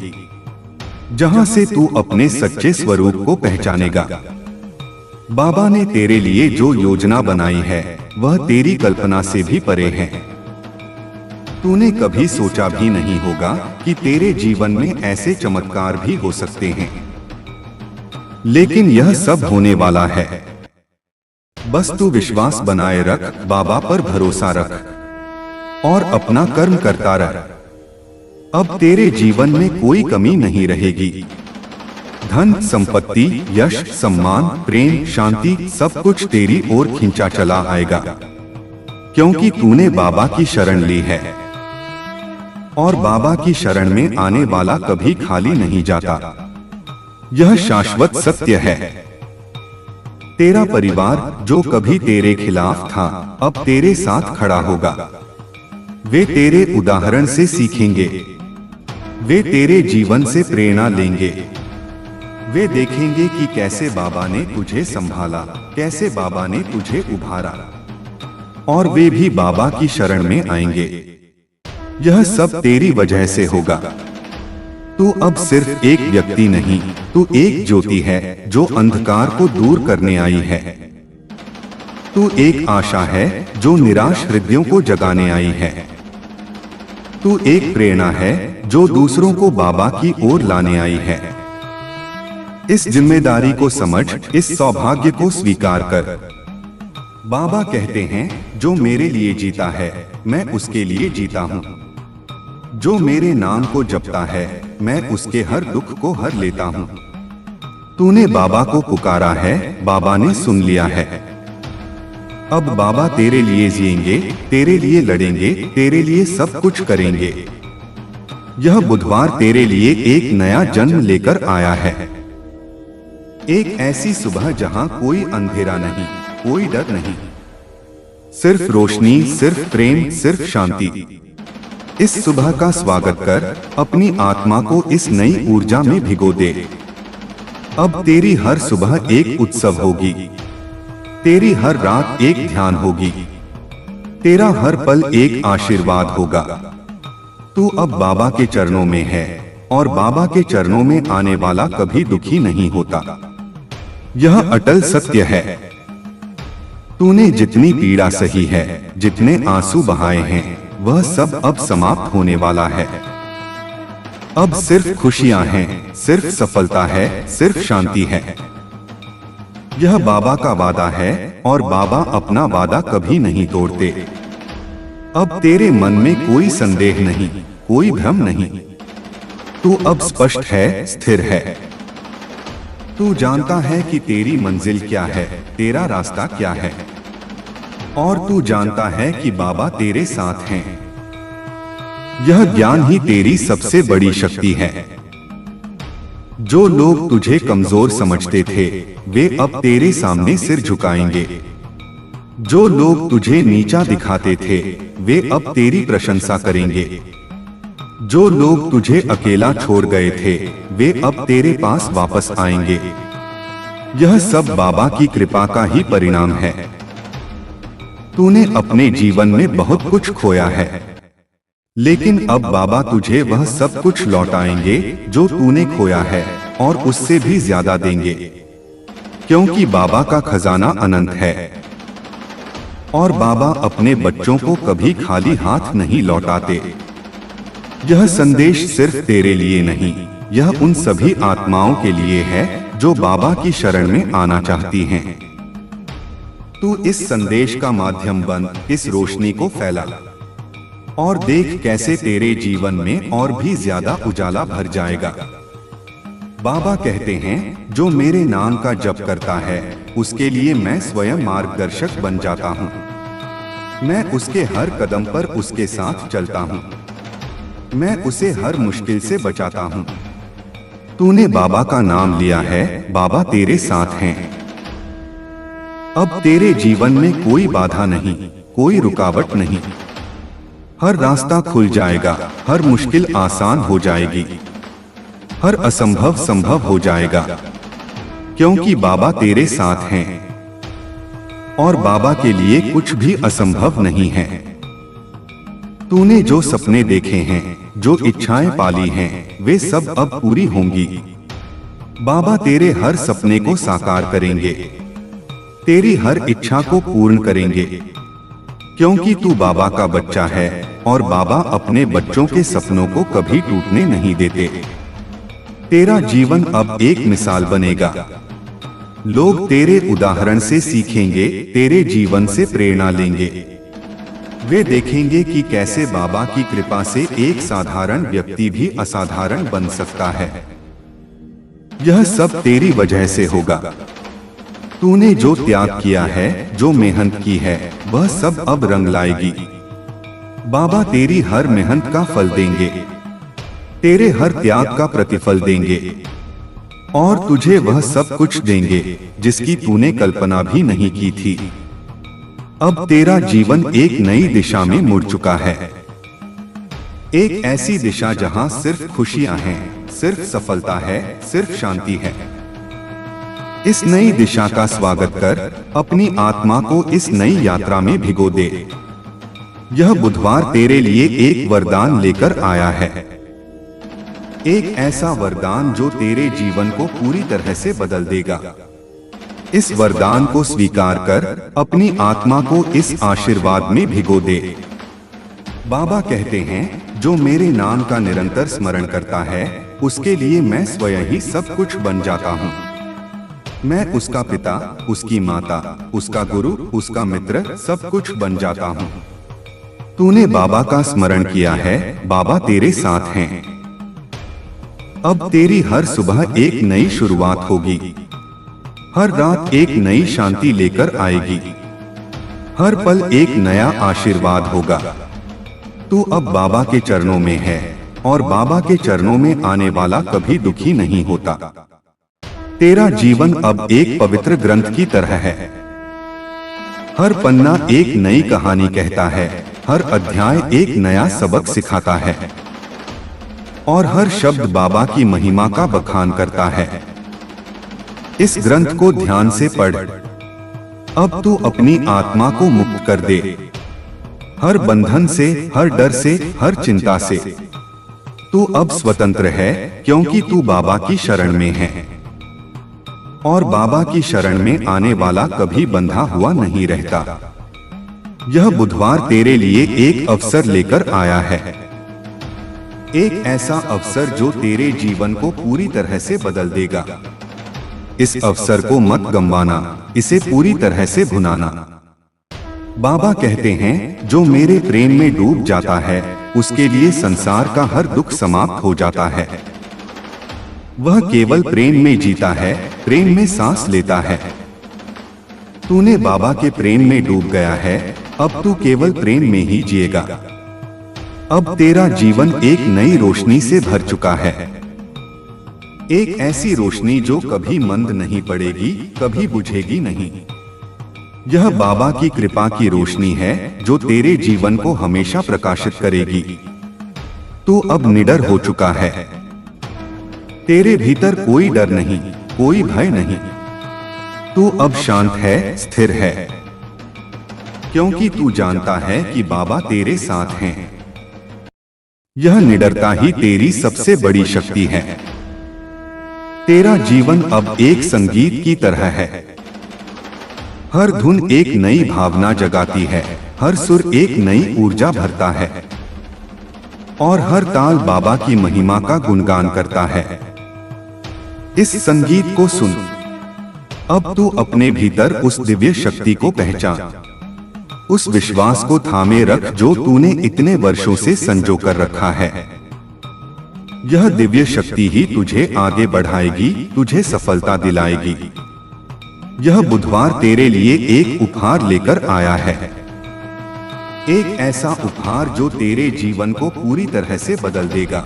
जहां से तू अपने सच्चे स्वरूप को पहचानेगा। बाबा ने तेरे लिए जो योजना बनाई है वह तेरी कल्पना से भी परे है। तूने कभी सोचा भी नहीं होगा कि तेरे जीवन में ऐसे चमत्कार भी हो सकते हैं, लेकिन यह सब होने वाला है। बस तू विश्वास बनाए रख, बाबा पर भरोसा रख और अपना कर्म करता रह। अब तेरे जीवन में कोई कमी नहीं रहेगी। धन, संपत्ति, यश, सम्मान, प्रेम, शांति सब कुछ तेरी ओर खींचा चला आएगा, क्योंकि तूने बाबा की शरण ली है। और बाबा की शरण में आने वाला कभी खाली नहीं जाता। यह शाश्वत सत्य है। तेरा परिवार जो कभी तेरे खिलाफ था, अब तेरे साथ खड़ा होगा। वे तेरे उदाहरण से सीखेंगे। वे तेरे जीवन से प्रेरणा लेंगे। वे देखेंगे कि कैसे बाबा ने तुझे संभाला, कैसे बाबा ने तुझे उभारा, और वे भी बाबा की शरण में आएंगे। यह सब तेरी वजह से होगा। तू अब सिर्फ एक व्यक्ति नहीं, तू एक ज्योति है जो अंधकार को दूर करने आई है। तू एक आशा है जो निराश हृदयों को जगाने आई है। तू एक प्रेरणा है जो दूसरों को बाबा की ओर लाने आई है। इस जिम्मेदारी को समझ, इस सौभाग्य को स्वीकार कर। बाबा कहते हैं, जो मेरे लिए जीता है मैं उसके लिए जीता हूँ। जो मेरे नाम को जपता है मैं उसके हर दुख को हर लेता हूँ। तूने बाबा को पुकारा है, बाबा ने सुन लिया है। अब बाबा तेरे लिए जिएंगे, तेरे लिए लड़ेंगे, तेरे लिए सब कुछ करेंगे। यह बुधवार तेरे लिए एक नया जन्म लेकर आया है। एक ऐसी सुबह जहां कोई अंधेरा नहीं, कोई डर नहीं, सिर्फ रोशनी, सिर्फ प्रेम, सिर्फ शांति। इस सुबह का स्वागत कर, अपनी आत्मा को इस नई ऊर्जा में भिगो दे। अब तेरी हर सुबह एक उत्सव होगी। तेरी हर रात एक ध्यान होगी। तेरा हर पल एक आशीर्वाद होगा। तू अब बाबा के चरणों में है और बाबा के चरणों में आने वाला कभी दुखी नहीं होता। यह अटल सत्य है। तूने जितनी पीड़ा सही है, जितने आंसू बहाए हैं, वह सब अब समाप्त होने वाला है। अब सिर्फ खुशियां हैं, सिर्फ सफलता है, सिर्फ शांति है। यह बाबा का वादा है और बाबा अपना वादा कभी नहीं तोड़ते। अब तेरे मन में कोई संदेह नहीं, कोई भ्रम नहीं। तू अब स्पष्ट है, स्थिर है। तू जानता है कि तेरी मंजिल क्या है, तेरा रास्ता क्या है, और तू जानता है कि बाबा तेरे साथ हैं। यह ज्ञान ही तेरी सबसे बड़ी शक्ति है। जो लोग तुझे कमजोर समझते थे, वे अब तेरे सामने सिर झुकाएंगे। जो लोग तुझे नीचा दिखाते थे, वे अब तेरी प्रशंसा करेंगे। जो लोग तुझे अकेला छोड़ गए थे, वे अब तेरे पास वापस आएंगे। यह सब बाबा की कृपा का ही परिणाम है। तूने अपने जीवन में बहुत कुछ खोया है, लेकिन अब बाबा तुझे वह सब कुछ लौटाएंगे जो तूने खोया है, और उससे भी ज्यादा देंगे, क्योंकि बाबा का खजाना अनंत है। और बाबा अपने बच्चों को कभी खाली हाथ नहीं लौटाते। यह संदेश सिर्फ तेरे लिए नहीं, यह उन सभी आत्माओं के लिए है जो बाबा की शरण में आना चाहती हैं। तू इस संदेश का माध्यम बन, इस रोशनी को फैला, और देख कैसे तेरे जीवन में और भी ज्यादा उजाला भर जाएगा। बाबा कहते हैं, जो मेरे नाम का जप करता है उसके लिए मैं स्वयं मार्गदर्शक बन जाता हूँ। मैं उसके हर कदम पर उसके साथ चलता हूँ। मैं उसे हर मुश्किल से बचाता हूँ। तूने बाबा का नाम लिया है, बाबा तेरे साथ हैं। अब तेरे जीवन में कोई बाधा नहीं, कोई रुकावट नहीं। हर रास्ता खुल जाएगा, हर मुश्किल आसान हो जाएगी, हर असंभव संभव हो जाएगा, क्योंकि बाबा तेरे साथ हैं और बाबा के लिए कुछ भी असंभव नहीं है। तूने जो सपने देखे हैं, जो इच्छाएं पाली हैं, वे सब अब पूरी होंगी। बाबा तेरे हर सपने को साकार करेंगे, तेरी हर इच्छा को पूर्ण करेंगे, क्योंकि तू बाबा का बच्चा है और बाबा अपने बच्चों के सपनों को कभी टूटने नहीं देते। तेरा जीवन अब एक मिसाल बनेगा। लोग तेरे उदाहरण से सीखेंगे, तेरे जीवन से प्रेरणा लेंगे। वे देखेंगे कि कैसे बाबा की कृपा से एक साधारण व्यक्ति भी असाधारण बन सकता है। यह सब तेरी वजह से होगा। तूने जो त्याग किया है, जो मेहनत की है, वह सब अब रंग लाएगी। बाबा तेरी हर मेहनत का फल देंगे, तेरे हर त्याग का प्रतिफल देंगे और तुझे वह सब कुछ देंगे जिसकी तूने कल्पना भी नहीं की थी। अब तेरा जीवन एक नई दिशा में मुड़ चुका है, एक ऐसी दिशा जहां सिर्फ खुशियां हैं, सिर्फ सफलता है, सिर्फ शांति है। इस नई दिशा का स्वागत कर अपनी आत्मा को इस नई यात्रा में भिगो दे। यह बुधवार तेरे लिए एक वरदान लेकर आया है, एक ऐसा वरदान जो तेरे जीवन को पूरी तरह से बदल देगा। इस वरदान को स्वीकार कर अपनी आत्मा को इस आशीर्वाद में भिगो दे। बाबा कहते हैं, जो मेरे नाम का निरंतर स्मरण करता है उसके लिए मैं स्वयं ही सब कुछ बन जाता हूँ। मैं उसका पिता, उसकी माता, उसका गुरु, उसका मित्र, सब कुछ बन जाता हूँ। तूने बाबा का स्मरण किया है, बाबा तेरे साथ हैं। अब तेरी हर सुबह एक नई शुरुआत होगी, हर रात एक नई शांति लेकर आएगी, हर पल एक नया आशीर्वाद होगा। तू अब बाबा के चरणों में है और बाबा के चरणों में आने वाला कभी दुखी नहीं होता। तेरा जीवन अब एक पवित्र ग्रंथ की तरह है। हर पन्ना एक नई कहानी कहता है, हर अध्याय एक नया सबक सिखाता है और हर शब्द बाबा की महिमा का बखान करता है। इस ग्रंथ को ध्यान से पढ़। अब तू अपनी आत्मा को मुक्त कर दे, हर बंधन से, हर डर से, हर चिंता से। तू अब स्वतंत्र है, क्योंकि तू बाबा की शरण में है और बाबा की शरण में आने वाला कभी बंधा हुआ नहीं रहता। यह बुधवार तेरे लिए एक अवसर लेकर आया है, एक ऐसा अवसर जो तेरे जीवन को पूरी तरह से बदल देगा। इस अवसर को मत गंवाना, इसे पूरी तरह से भुनाना। बाबा कहते हैं, जो मेरे प्रेम में डूब जाता है उसके लिए संसार का हर दुख समाप्त हो जाता है। वह केवल प्रेम में जीता है, प्रेम में सांस लेता है। तूने बाबा के प्रेम में डूब गया है, अब तू केवल प्रेम में ही जिएगा। अब तेरा जीवन एक नई रोशनी से भर चुका है, एक ऐसी रोशनी जो कभी मंद नहीं पड़ेगी, कभी बुझेगी नहीं। यह बाबा की कृपा की रोशनी है जो तेरे जीवन को हमेशा प्रकाशित करेगी। तू अब निडर हो चुका है, तेरे भीतर कोई डर नहीं, कोई भय नहीं। तू अब शांत है, स्थिर है, क्योंकि तू जानता है कि बाबा तेरे साथ हैं। यह निडरता ही तेरी सबसे बड़ी शक्ति है। तेरा जीवन अब एक संगीत की तरह है। हर धुन एक नई भावना जगाती है, हर सुर एक नई ऊर्जा भरता है और हर ताल बाबा की महिमा का गुणगान करता है। इस संगीत को सुन। अब तू अपने भीतर उस दिव्य शक्ति को पहचान, उस विश्वास को थामे रख जो तूने इतने वर्षों से संजो कर रखा है। यह दिव्य शक्ति ही तुझे आगे बढ़ाएगी, तुझे सफलता दिलाएगी। यह बुधवार तेरे लिए एक उपहार लेकर आया है, एक ऐसा उपहार जो तेरे जीवन को पूरी तरह से बदल देगा।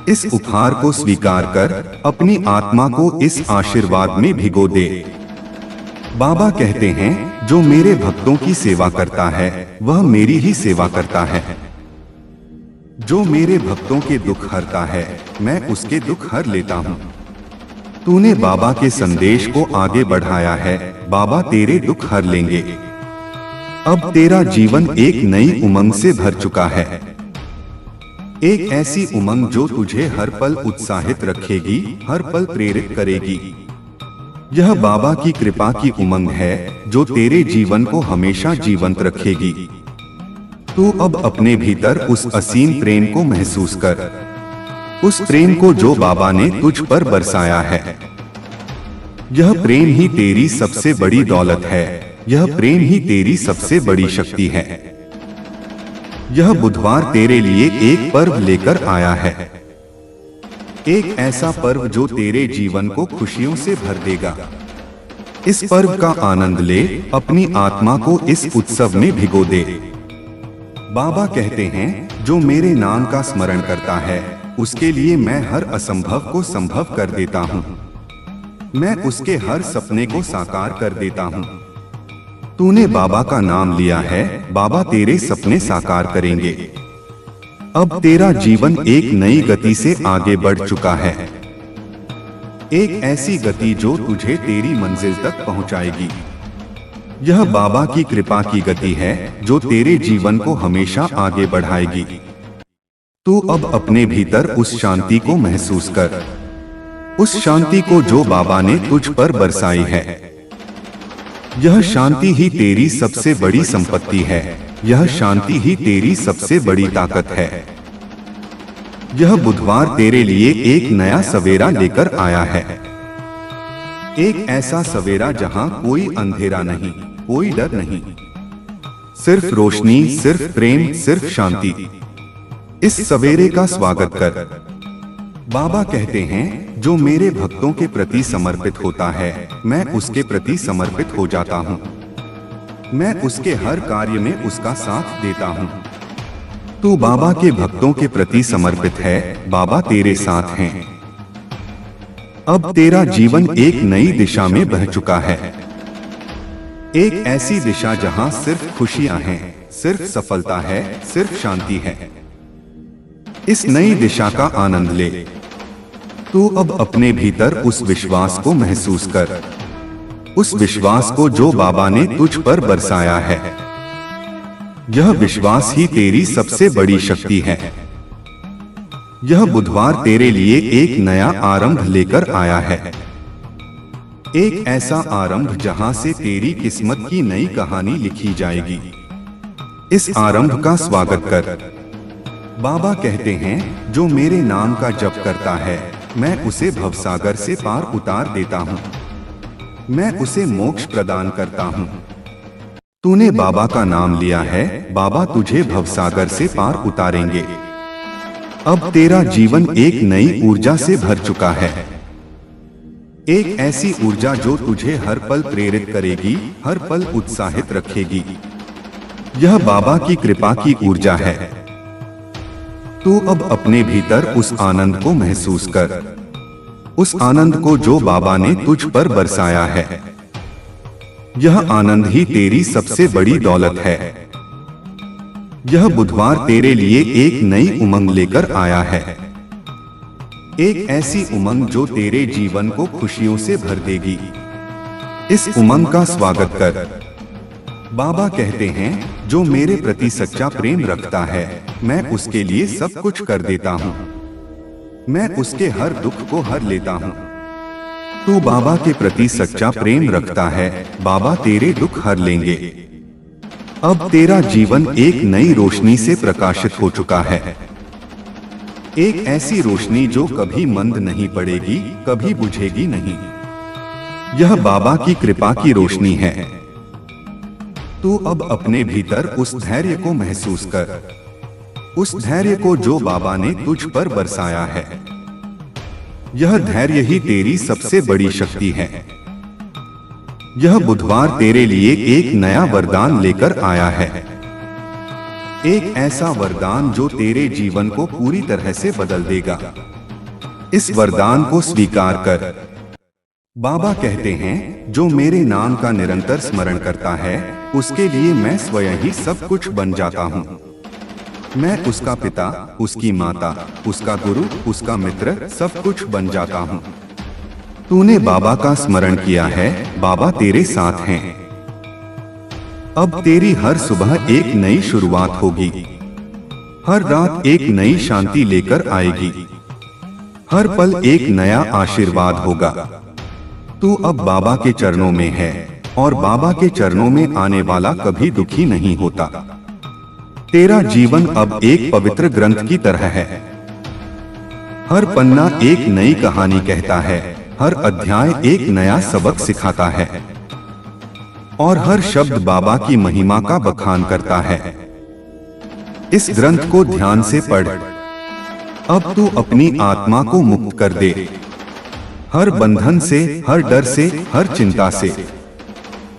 इस उपहार को स्वीकार कर अपनी आत्मा को इस आशीर्वाद में भिगो दे। बाबा कहते हैं, जो मेरे भक्तों की सेवा करता है वह मेरी ही सेवा करता है। जो मेरे भक्तों के दुख हरता है मैं उसके दुख हर लेता हूँ। तूने बाबा के संदेश को आगे बढ़ाया है, बाबा तेरे दुख हर लेंगे। अब तेरा जीवन एक नई उमंग से भर चुका है, एक ऐसी उमंग जो तुझे हर पल उत्साहित रखेगी, हर पल प्रेरित करेगी। यह बाबा की कृपा की उमंग है जो तेरे जीवन को हमेशा जीवंत रखेगी। तू अब अपने भीतर उस असीम प्रेम को महसूस कर, उस प्रेम को जो बाबा ने तुझ पर बरसाया है। यह प्रेम ही तेरी सबसे बड़ी दौलत है, यह प्रेम ही तेरी सबसे बड़ी शक्ति है। यह बुधवार तेरे लिए एक पर्व लेकर आया है, एक ऐसा पर्व जो तेरे जीवन को खुशियों से भर देगा। इस पर्व का आनंद ले, अपनी आत्मा को इस उत्सव में भिगो दे। बाबा कहते हैं, जो मेरे नाम का स्मरण करता है उसके लिए मैं हर असंभव को संभव कर देता हूँ। मैं उसके हर सपने को साकार कर देता हूँ। तूने बाबा का नाम लिया है, बाबा तेरे सपने साकार करेंगे। अब तेरा जीवन एक नई गति से आगे बढ़ चुका है, एक ऐसी गति जो तुझे तेरी मंजिल तक पहुंचाएगी। यह बाबा की कृपा की गति है जो तेरे जीवन को हमेशा आगे बढ़ाएगी। तू अब अपने भीतर उस शांति को महसूस कर, उस शांति को जो बाबा ने तुझ पर बरसाई है। यह शांति ही तेरी सबसे बड़ी संपत्ति है, यह शांति ही तेरी सबसे बड़ी ताकत है। यह बुधवार तेरे लिए एक नया सवेरा लेकर आया है, एक ऐसा सवेरा जहां कोई अंधेरा नहीं, कोई डर नहीं, सिर्फ रोशनी, सिर्फ प्रेम, सिर्फ शांति। इस सवेरे का स्वागत कर। बाबा कहते हैं, जो मेरे भक्तों के प्रति समर्पित होता है मैं उसके प्रति समर्पित हो जाता हूँ। मैं उसके हर कार्य में उसका साथ देता हूँ। तू बाबा के भक्तों के प्रति समर्पित है, बाबा तेरे साथ हैं। अब तेरा जीवन एक नई दिशा में बह चुका है, एक ऐसी दिशा जहां सिर्फ खुशियां हैं, सिर्फ सफलता है, सिर्फ शांति है। इस नई दिशा का आनंद ले। तू अब अपने भीतर उस विश्वास को महसूस कर, उस विश्वास को जो बाबा ने तुझ पर बरसाया है। यह विश्वास ही तेरी सबसे बड़ी शक्ति है। यह बुधवार तेरे लिए एक नया आरंभ लेकर आया है, एक ऐसा आरंभ जहां से तेरी किस्मत की नई कहानी लिखी जाएगी। इस आरंभ का स्वागत कर। बाबा कहते हैं, जो मेरे नाम का जप करता है मैं उसे भवसागर से पार उतार देता हूँ, मैं उसे मोक्ष प्रदान करता हूँ। तूने बाबा का नाम लिया है, बाबा तुझे भवसागर से पार उतारेंगे। अब तेरा जीवन एक नई ऊर्जा से भर चुका है, एक ऐसी ऊर्जा जो तुझे हर पल प्रेरित करेगी, हर पल उत्साहित रखेगी। यह बाबा की कृपा की ऊर्जा है। तू अब अपने भीतर उस आनंद को महसूस कर, उस आनंद को जो बाबा ने तुझ पर बरसाया है। यह आनंद ही तेरी सबसे बड़ी दौलत है। यह बुधवार तेरे लिए एक नई उमंग लेकर आया है, एक ऐसी उमंग जो तेरे जीवन को खुशियों से भर देगी। इस उमंग का स्वागत कर। बाबा कहते हैं, जो मेरे प्रति सच्चा प्रेम रखता है मैं उसके लिए सब कुछ कर देता हूँ, मैं उसके हर दुख को हर लेता हूँ। तू बाबा के प्रति सच्चा प्रेम रखता है, बाबा तेरे दुख हर लेंगे। अब तेरा जीवन एक नई रोशनी से प्रकाशित हो चुका है, एक ऐसी रोशनी जो कभी मंद नहीं पड़ेगी, कभी बुझेगी नहीं। यह बाबा की कृपा की रोशनी है। तू अब अपने भीतर उस धैर्य को महसूस कर, उस धैर्य को जो बाबा ने तुझ पर बरसाया है। यह धैर्य ही तेरी सबसे बड़ी शक्ति है। यह बुधवार तेरे लिए एक नया वरदान लेकर आया है। एक ऐसा वरदान जो तेरे जीवन को पूरी तरह से बदल देगा। इस वरदान को स्वीकार कर। बाबा कहते हैं, जो मेरे नाम का निरंतर स्मरण करता है उसके लिए मैं स्वयं ही सब कुछ बन जाता हूँ। मैं उसका पिता, उसकी माता, उसका गुरु, उसका मित्र, सब कुछ बन जाता हूँ। तूने बाबा का स्मरण किया है, बाबा तेरे साथ हैं। अब तेरी हर सुबह एक नई शुरुआत होगी। हर रात एक नई शांति लेकर आएगी। हर पल एक नया आशीर्वाद होगा। तू अब बाबा के चरणों में है और बाबा के चरणों में आने वाला कभी दुखी नहीं होता। तेरा जीवन अब एक पवित्र ग्रंथ की तरह है। हर पन्ना एक नई कहानी कहता है, हर अध्याय एक नया सबक सिखाता है और हर शब्द बाबा की महिमा का बखान करता है। इस ग्रंथ को ध्यान से पढ़। अब तू अपनी आत्मा को मुक्त कर दे, हर बंधन से, हर डर से, हर चिंता से।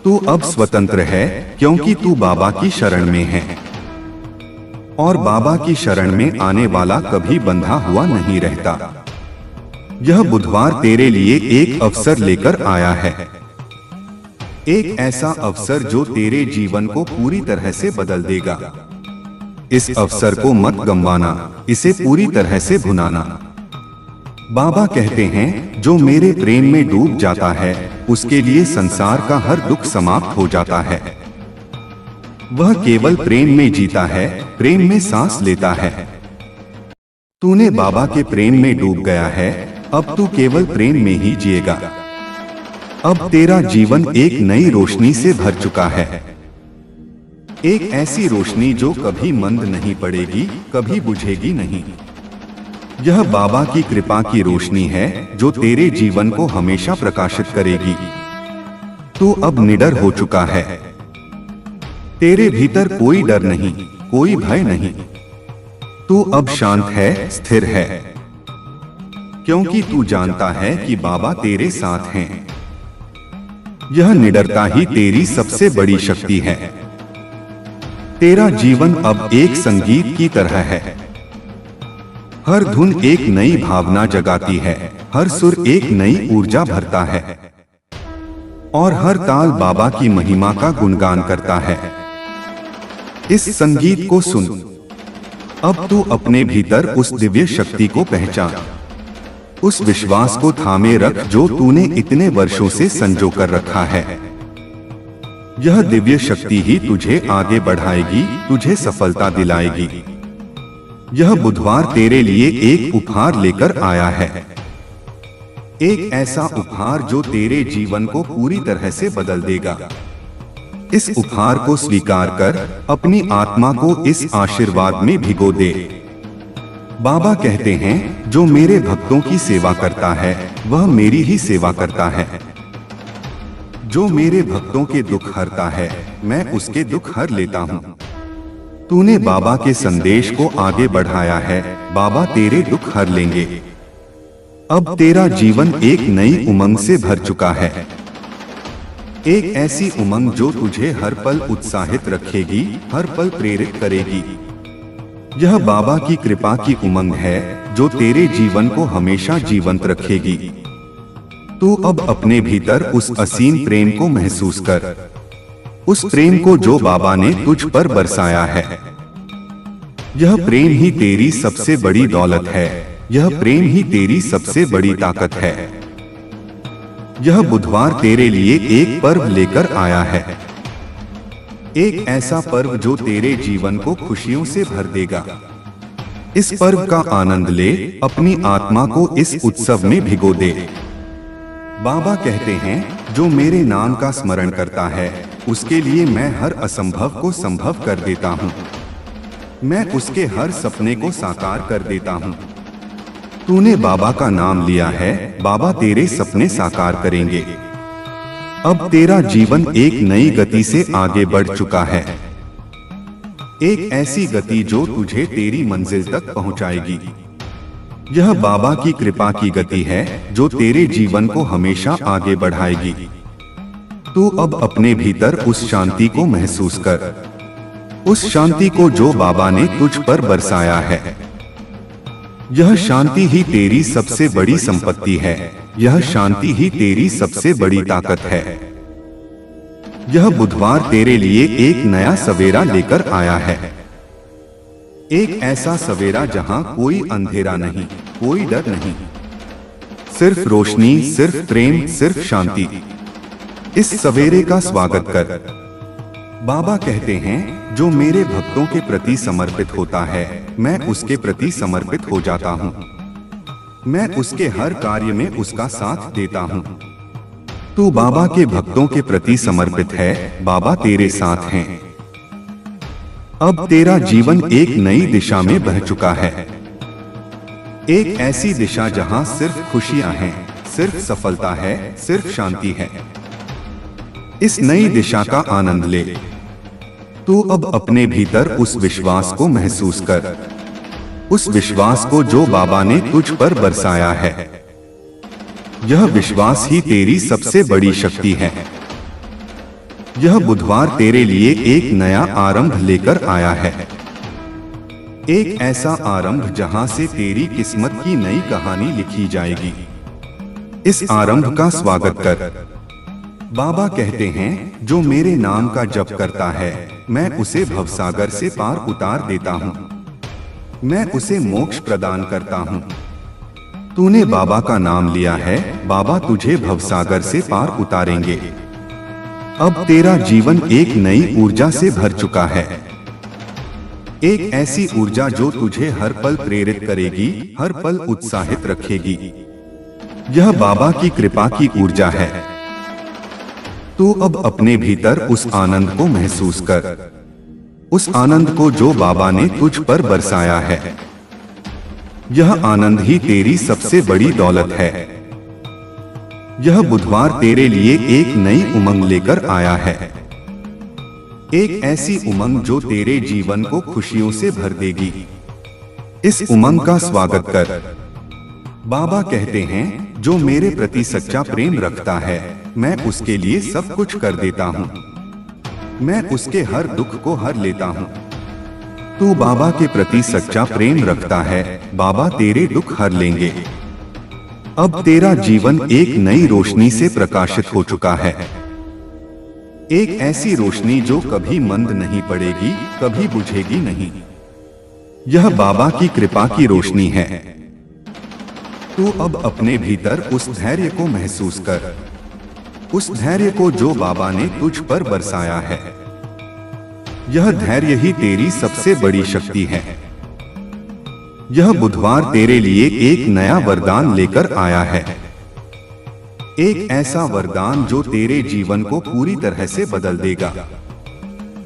तू अब स्वतंत्र है क्योंकि तू बाबा की शरण में है और बाबा की शरण में आने वाला कभी बंधा हुआ नहीं रहता। यह बुधवार तेरे लिए एक अवसर लेकर आया है। एक ऐसा अवसर जो तेरे जीवन को पूरी तरह से बदल देगा। इस अवसर को मत गंवाना, इसे पूरी तरह से भुनाना। बाबा कहते हैं, जो मेरे प्रेम में डूब जाता है उसके लिए संसार का हर दुख समाप्त हो जाता है। वह केवल प्रेम में जीता है, प्रेम में सांस लेता है। तूने बाबा के प्रेम में डूब गया है, अब तू केवल प्रेम में ही जिएगा। अब तेरा जीवन एक नई रोशनी से भर चुका है। एक ऐसी रोशनी जो कभी मंद नहीं पड़ेगी, कभी बुझेगी नहीं। यह बाबा की कृपा की रोशनी है जो तेरे जीवन को हमेशा प्रकाशित करेगी। तू अब निडर हो चुका है। तेरे भीतर कोई डर नहीं, कोई भय नहीं। तू अब शांत है, स्थिर है, क्योंकि तू जानता है कि बाबा तेरे साथ हैं। यह निडरता ही तेरी सबसे बड़ी शक्ति है। तेरा जीवन अब एक संगीत की तरह है। हर धुन एक नई भावना जगाती है, हर सुर एक नई ऊर्जा भरता है और हर ताल बाबा की महिमा का गुणगान करता है। इस संगीत को सुन। अब तू अपने भीतर उस दिव्य शक्ति को पहचान। उस विश्वास को थामे रख जो तूने इतने वर्षों से संजो कर रखा है। यह दिव्य शक्ति ही तुझे आगे बढ़ाएगी, तुझे सफलता दिलाएगी। यह बुधवार तेरे लिए एक उपहार लेकर आया है। एक ऐसा उपहार जो तेरे जीवन को पूरी तरह से बदल देगा। इस उपहार को स्वीकार कर अपनी आत्मा को इस आशीर्वाद में भिगो दे। बाबा कहते हैं, जो मेरे भक्तों की सेवा करता है वह मेरी ही सेवा करता है। जो मेरे भक्तों के दुख हरता है मैं उसके दुख हर लेता हूँ। तूने बाबा के संदेश को आगे बढ़ाया है, बाबा तेरे दुख हर लेंगे। अब तेरा जीवन एक नई उमंग से भर चुका है। एक ऐसी उमंग जो तुझे हर पल उत्साहित रखेगी, हर पल प्रेरित करेगी। यह बाबा की कृपा की उमंग है जो तेरे जीवन को हमेशा जीवंत रखेगी। तू अब अपने भीतर उस असीम प्रेम को महसूस कर, उस प्रेम को जो बाबा ने तुझ पर बरसाया है। यह प्रेम ही तेरी सबसे बड़ी दौलत है। यह प्रेम ही तेरी सबसे बड़ी ताकत है। यह बुधवार तेरे लिए एक पर्व लेकर आया है। एक ऐसा पर्व जो तेरे जीवन को खुशियों से भर देगा। इस पर्व का आनंद ले, अपनी आत्मा को इस उत्सव में भिगो दे। बाबा कहते हैं, जो मेरे नाम का स्मरण करता है उसके लिए मैं हर असंभव को संभव कर देता हूँ। मैं उसके हर सपने को साकार कर देता हूँ। तूने बाबा का नाम लिया है, बाबा तेरे सपने साकार करेंगे। अब तेरा जीवन एक नई गति से आगे बढ़ चुका है। एक ऐसी गति जो तुझे तेरी मंजिल तक पहुंचाएगी। यह बाबा की कृपा की गति है जो तेरे जीवन को हमेशा आगे बढ़ाएगी। तू अब अपने भीतर उस शांति को महसूस कर, उस शांति को जो बाबा ने तुझ पर बरसाया है। यह शांति ही तेरी सबसे बड़ी संपत्ति है, यह शांति ही तेरी सबसे बड़ी ताकत है। यह बुधवार तेरे लिए एक नया सवेरा लेकर आया है, एक ऐसा सवेरा जहां कोई अंधेरा नहीं, कोई डर नहीं, सिर्फ रोशनी, सिर्फ प्रेम, सिर्फ शांति। इस सवेरे का स्वागत कर। बाबा कहते हैं, जो मेरे भक्तों के प्रति समर्पित होता है, मैं उसके प्रति समर्पित हो जाता हूँ। मैं उसके हर कार्य में उसका साथ देता हूँ। तू बाबा के भक्तों के प्रति समर्पित है, बाबा तेरे साथ हैं। अब तेरा जीवन एक नई दिशा में बह चुका है, एक ऐसी दिशा जहां सिर्फ खुशियां हैं, सिर्फ सफलता है, सिर्फ शांति है। इस नई दिशा का आनंद ले। तू अब अपने भीतर उस विश्वास को महसूस कर, उस विश्वास को जो बाबा ने तुझ पर बरसाया है। यह विश्वास ही तेरी सबसे बड़ी शक्ति है। यह बुधवार तेरे लिए एक नया आरंभ लेकर आया है, एक ऐसा आरंभ जहां से तेरी किस्मत की नई कहानी लिखी जाएगी। इस आरंभ का स्वागत कर। बाबा कहते हैं, जो मेरे नाम का जप करता है, मैं उसे भवसागर से पार उतार देता हूँ, मैं उसे मोक्ष प्रदान करता हूँ। तूने बाबा का नाम लिया है, बाबा तुझे भवसागर से पार उतारेंगे। अब तेरा जीवन एक नई ऊर्जा से भर चुका है, एक ऐसी ऊर्जा जो तुझे हर पल प्रेरित करेगी, हर पल उत्साहित रखेगी। यह बाबा की कृपा की ऊर्जा है। तू अब अपने भीतर उस आनंद को महसूस कर, उस आनंद को जो बाबा ने तुझ पर बरसाया है। यह आनंद ही तेरी सबसे बड़ी दौलत है। यह बुधवार तेरे लिए एक नई उमंग लेकर आया है, एक ऐसी उमंग जो तेरे जीवन को खुशियों से भर देगी। इस उमंग का स्वागत कर। बाबा कहते हैं, जो मेरे प्रति सच्चा प्रेम रखता है, मैं उसके लिए सब कुछ कर देता हूँ, मैं उसके हर दुख को हर लेता हूँ। तू बाबा के प्रति सच्चा प्रेम रखता है, बाबा तेरे दुख हर लेंगे। अब तेरा जीवन एक नई रोशनी से प्रकाशित हो चुका है, एक ऐसी रोशनी जो कभी मंद नहीं पड़ेगी, कभी बुझेगी नहीं। यह बाबा की कृपा की रोशनी है। तू अब अपने भीतर उस धैर्य को महसूस कर, उस धैर्य को जो बाबा ने तुझ पर बरसाया है। यह धैर्य ही तेरी सबसे बड़ी शक्ति है। यह बुधवार तेरे लिए एक नया वरदान लेकर आया है, एक ऐसा वरदान जो तेरे जीवन को पूरी तरह से बदल देगा।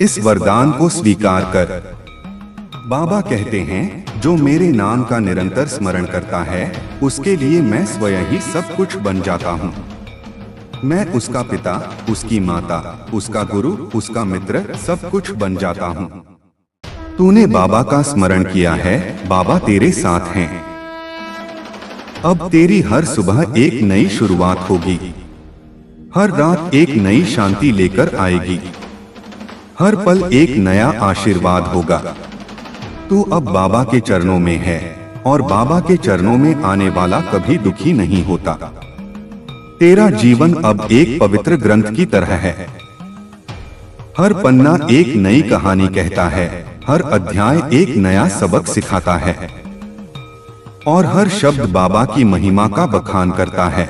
इस वरदान को स्वीकार कर। बाबा कहते हैं, जो मेरे नाम का निरंतर स्मरण करता है, उसके लिए मैं स्वयं ही सब कुछ बन जाता हूँ। मैं उसका पिता, उसकी माता, उसका गुरु, उसका मित्र, सब कुछ बन जाता हूँ। तूने बाबा का स्मरण किया है, बाबा तेरे साथ हैं। अब तेरी हर सुबह एक नई शुरुआत होगी, हर रात एक नई शांति लेकर आएगी, हर पल एक नया आशीर्वाद होगा। तू अब बाबा के चरणों में है और बाबा के चरणों में आने वाला कभी दुखी नहीं होता। तेरा जीवन अब एक पवित्र ग्रंथ की तरह है। हर पन्ना एक नई कहानी कहता है, हर अध्याय एक नया सबक सिखाता है और हर शब्द बाबा की महिमा का बखान करता है।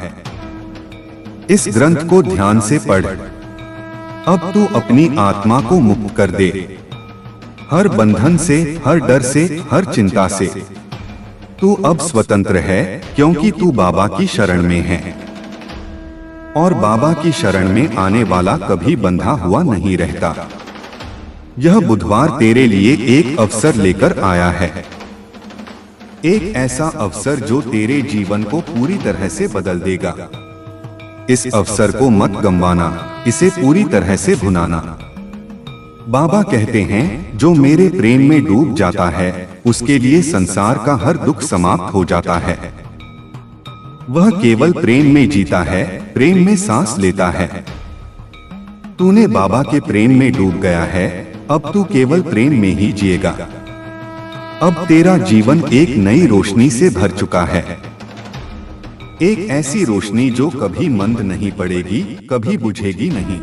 इस ग्रंथ को ध्यान से पढ़। अब तू अपनी आत्मा को मुक्त कर दे, हर बंधन से, हर डर से, हर चिंता से। तू अब स्वतंत्र है, क्योंकि तू बाबा की शरण में है और बाबा की शरण में आने वाला कभी बंधा हुआ नहीं रहता। यह बुधवार तेरे लिए एक अवसर लेकर आया है, एक ऐसा अवसर जो तेरे जीवन को पूरी तरह से बदल देगा। इस अवसर को मत गंवाना, इसे पूरी तरह से भुनाना। बाबा कहते हैं, जो मेरे प्रेम में डूब जाता है उसके लिए संसार का हर दुख समाप्त हो जाता है। वह केवल प्रेम में जीता है, प्रेम में सांस लेता है। तूने बाबा के प्रेम में डूब गया है, अब तू केवल प्रेम में ही जिएगा। अब तेरा जीवन एक नई रोशनी से भर चुका है, एक ऐसी रोशनी जो कभी मंद नहीं पड़ेगी, कभी बुझेगी नहीं।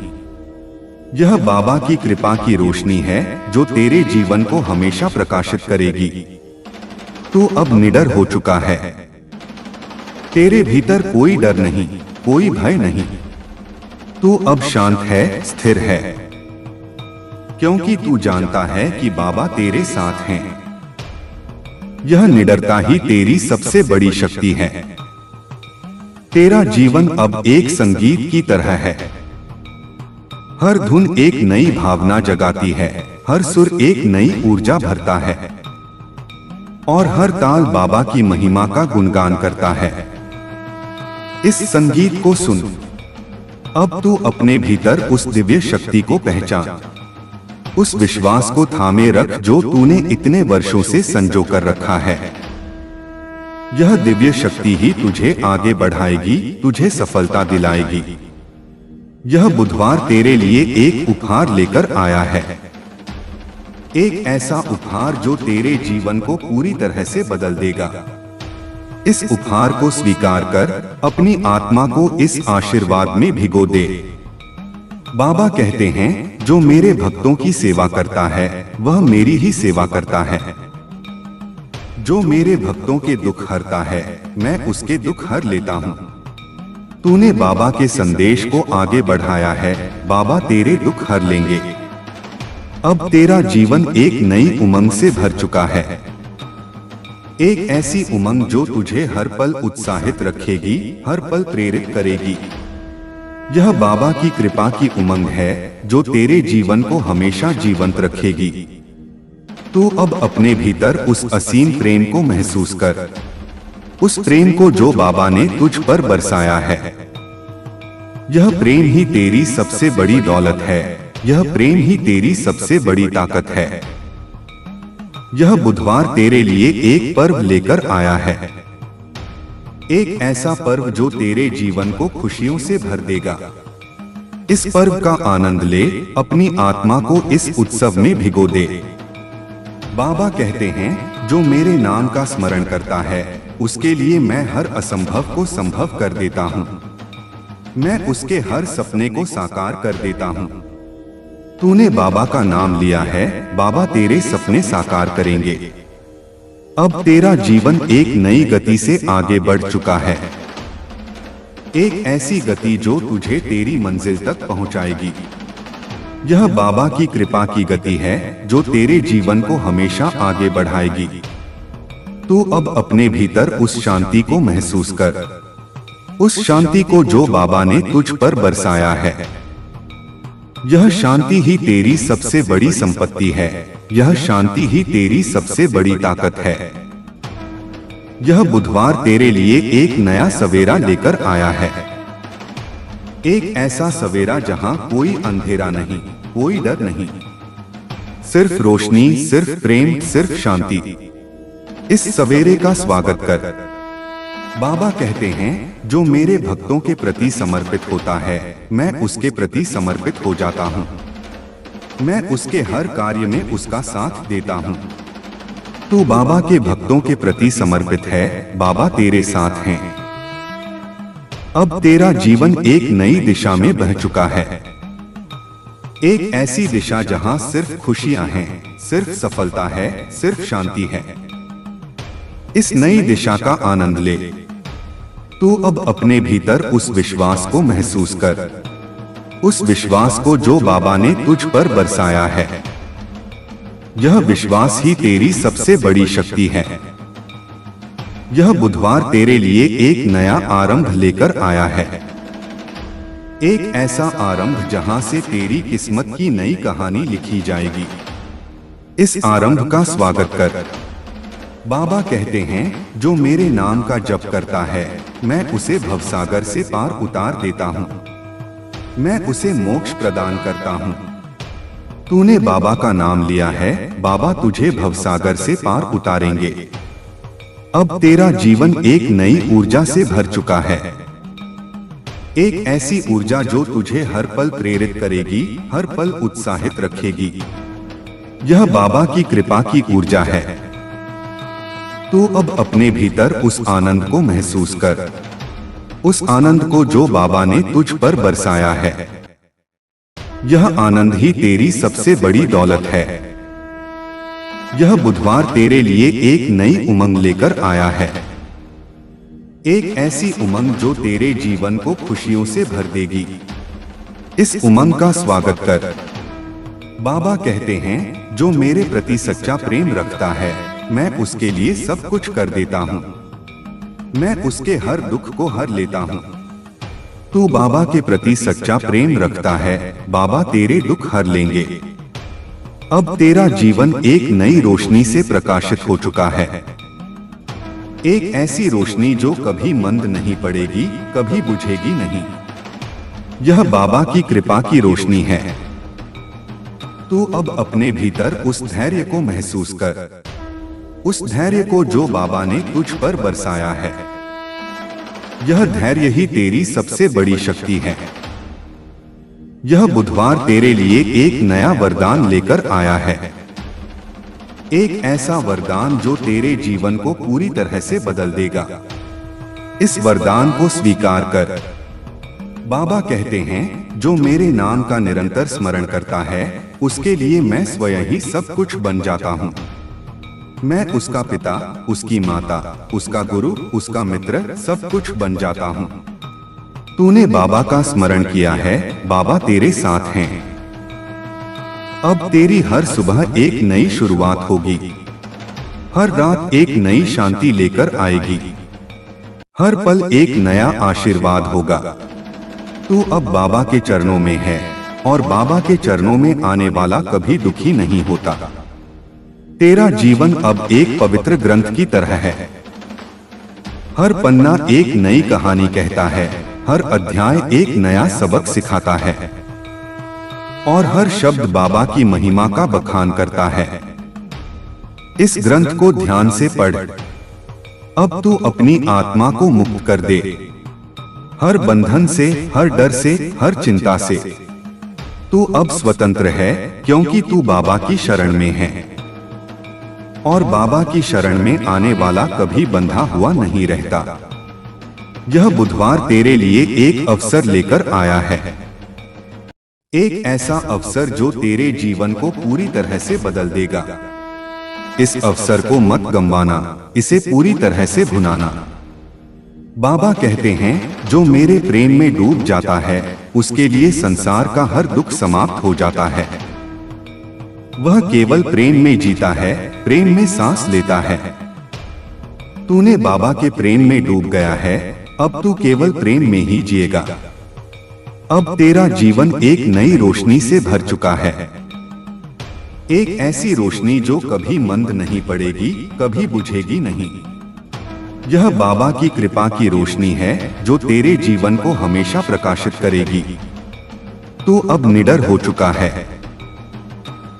यह बाबा की कृपा की रोशनी है जो तेरे जीवन को हमेशा प्रकाशित करेगी। तू अब निडर हो चुका है, तेरे भीतर कोई डर नहीं, कोई भय नहीं। तू अब शांत है, स्थिर है, क्योंकि तू जानता है कि बाबा तेरे साथ हैं। यह निडरता ही तेरी सबसे बड़ी शक्ति है। तेरा जीवन अब एक संगीत की तरह है। हर धुन एक नई भावना जगाती है, हर सुर एक नई ऊर्जा भरता है और हर ताल बाबा की महिमा का गुणगान करता है। इस संगीत को सुन। अब तू अपने भीतर उस दिव्य शक्ति को पहचान, उस विश्वास को थामे रख जो तूने इतने वर्षों से संजो कर रखा है। यह दिव्य शक्ति ही तुझे आगे बढ़ाएगी, तुझे सफलता दिलाएगी। यह बुधवार तेरे लिए एक उपहार लेकर आया है, एक ऐसा उपहार जो तेरे जीवन को पूरी तरह से बदल देगा। इस उपहार को स्वीकार कर अपनी आत्मा को इस आशीर्वाद में भिगो दे। बाबा कहते हैं, जो मेरे भक्तों की सेवा करता है वह मेरी ही सेवा करता है। जो मेरे भक्तों के दुख हरता है मैं उसके दुख हर लेता हूँ। तूने बाबा के संदेश को आगे बढ़ाया है, बाबा तेरे दुख हर लेंगे। अब तेरा जीवन एक नई उमंग से भर चुका है, एक ऐसी उमंग जो तुझे हर पल उत्साहित रखेगी, हर पल प्रेरित करेगी। यह बाबा की कृपा की उमंग है जो तेरे जीवन को हमेशा जीवंत रखेगी। तू अब अपने भीतर उस असीम प्रेम को महसूस कर, उस प्रेम को जो बाबा ने तुझ पर बरसाया है। यह प्रेम ही तेरी सबसे बड़ी दौलत है, यह प्रेम ही तेरी सबसे बड़ी ताकत है। यह बुधवार तेरे लिए एक पर्व लेकर आया है, एक ऐसा पर्व जो तेरे जीवन को खुशियों से भर देगा। इस पर्व का आनंद ले, अपनी आत्मा को इस उत्सव में भिगो दे। बाबा कहते हैं, जो मेरे नाम का स्मरण करता है उसके लिए मैं हर असंभव को संभव कर देता हूँ। मैं उसके हर सपने को साकार कर देता हूँ। तूने बाबा का नाम लिया है, बाबा तेरे सपने साकार करेंगे। अब तेरा जीवन एक नई गति से आगे बढ़ चुका है, एक ऐसी गति जो तुझे तेरी मंजिल तक पहुंचाएगी। यह बाबा की कृपा की गति है जो तेरे जीवन को हमेशा आगे बढ़ाएगी। तू अब अपने भीतर उस शांति को महसूस कर, उस शांति को जो बाबा ने तुझ पर बरसाया है। यह शांति ही तेरी सबसे बड़ी संपत्ति है, यह शांति ही तेरी सबसे बड़ी ताकत है। यह बुधवार तेरे लिए एक नया सवेरा लेकर आया है, एक ऐसा सवेरा जहां कोई अंधेरा नहीं, कोई डर नहीं, सिर्फ रोशनी, सिर्फ प्रेम, सिर्फ शांति। इस सवेरे का स्वागत कर। बाबा कहते हैं, जो मेरे भक्तों के प्रति समर्पित होता है मैं उसके प्रति समर्पित हो जाता हूँ। मैं उसके हर कार्य में उसका साथ देता हूँ। तू बाबा के भक्तों के प्रति समर्पित है, बाबा तेरे साथ हैं। अब तेरा जीवन एक नई दिशा में बह चुका है, एक ऐसी दिशा जहां सिर्फ खुशियां हैं, सिर्फ सफलता है, सिर्फ शांति है। इस नई दिशा का आनंद ले। तू अब अपने भीतर उस विश्वास को महसूस कर, उस विश्वास को जो बाबा ने तुझ पर बरसाया है। यह विश्वास ही तेरी सबसे बड़ी शक्ति है। यह बुधवार तेरे लिए एक नया आरंभ लेकर आया है, एक ऐसा आरंभ जहां से तेरी किस्मत की नई कहानी लिखी जाएगी। इस आरंभ का स्वागत कर। बाबा कहते हैं, जो मेरे नाम का जप करता है मैं उसे भवसागर से पार उतार देता हूँ, मैं उसे मोक्ष प्रदान करता हूँ। तूने बाबा का नाम लिया है, बाबा तुझे भवसागर से पार उतारेंगे। अब तेरा जीवन एक नई ऊर्जा से भर चुका है, एक ऐसी ऊर्जा जो तुझे हर पल प्रेरित करेगी, हर पल उत्साहित रखेगी। यह बाबा की कृपा की ऊर्जा है। तू अब अपने भीतर उस आनंद को महसूस कर, उस आनंद को जो बाबा ने तुझ पर बरसाया है। यह आनंद ही तेरी सबसे बड़ी दौलत है। यह बुधवार तेरे लिए एक नई उमंग लेकर आया है, एक ऐसी उमंग जो तेरे जीवन को खुशियों से भर देगी। इस उमंग का स्वागत कर। बाबा कहते हैं, जो मेरे प्रति सच्चा प्रेम रखता है, मैं उसके लिए सब कुछ कर देता हूँ। मैं उसके हर दुख को हर लेता हूँ। तू बाबा के प्रति सच्चा प्रेम रखता है, बाबा तेरे दुख हर लेंगे। अब तेरा जीवन एक नई रोशनी से प्रकाशित हो चुका है, एक ऐसी रोशनी जो कभी मंद नहीं पड़ेगी, कभी बुझेगी नहीं। यह बाबा की कृपा की रोशनी है। तू अब अपने भीतर उस धैर्य को महसूस कर, उस धैर्य को जो बाबा ने तुझ पर बरसाया है। यह धैर्य ही तेरी सबसे बड़ी शक्ति है। यह बुधवार तेरे लिए एक नया वरदान लेकर आया है, एक ऐसा वरदान जो तेरे जीवन को पूरी तरह से बदल देगा। इस वरदान को स्वीकार कर। बाबा कहते हैं, जो मेरे नाम का निरंतर स्मरण करता है, उसके लिए मैं स्वयं ही सब कुछ बन जाता हूँ। मैं उसका पिता, उसकी माता, उसका गुरु, उसका मित्र, सब कुछ बन जाता हूँ। तूने बाबा का स्मरण किया है, बाबा तेरे साथ हैं। अब तेरी हर सुबह एक नई शुरुआत होगी, हर रात एक नई शांति लेकर आएगी, हर पल एक नया आशीर्वाद होगा। तू अब बाबा के चरणों में है, और बाबा के चरणों में आने वाला कभी दुखी नहीं होता। तेरा जीवन अब एक पवित्र ग्रंथ की तरह है। हर पन्ना एक नई कहानी कहता है, हर अध्याय एक नया सबक सिखाता है, और हर शब्द बाबा की महिमा का बखान करता है। इस ग्रंथ को ध्यान से पढ़। अब तू अपनी आत्मा को मुक्त कर दे, हर बंधन से, हर डर से, हर चिंता से। तू अब स्वतंत्र है, क्योंकि तू बाबा की शरण में है, और बाबा की शरण में आने वाला कभी बंधा हुआ नहीं रहता। यह बुधवार तेरे लिए एक अवसर लेकर आया है, एक ऐसा अवसर जो तेरे जीवन को पूरी तरह से बदल देगा। इस अवसर को मत गंवाना, इसे पूरी तरह से भुनाना। बाबा कहते हैं, जो मेरे प्रेम में डूब जाता है, उसके लिए संसार का हर दुख समाप्त हो जाता है। वह केवल प्रेम में जीता है, प्रेम में सांस लेता है। तूने बाबा के प्रेम में डूब गया है, अब तू केवल प्रेम में ही जिएगा। अब तेरा जीवन एक नई रोशनी से भर चुका है, एक ऐसी रोशनी जो कभी मंद नहीं पड़ेगी, कभी बुझेगी नहीं। यह बाबा की कृपा की रोशनी है, जो तेरे जीवन को हमेशा प्रकाशित करेगी। तू अब निडर हो चुका है।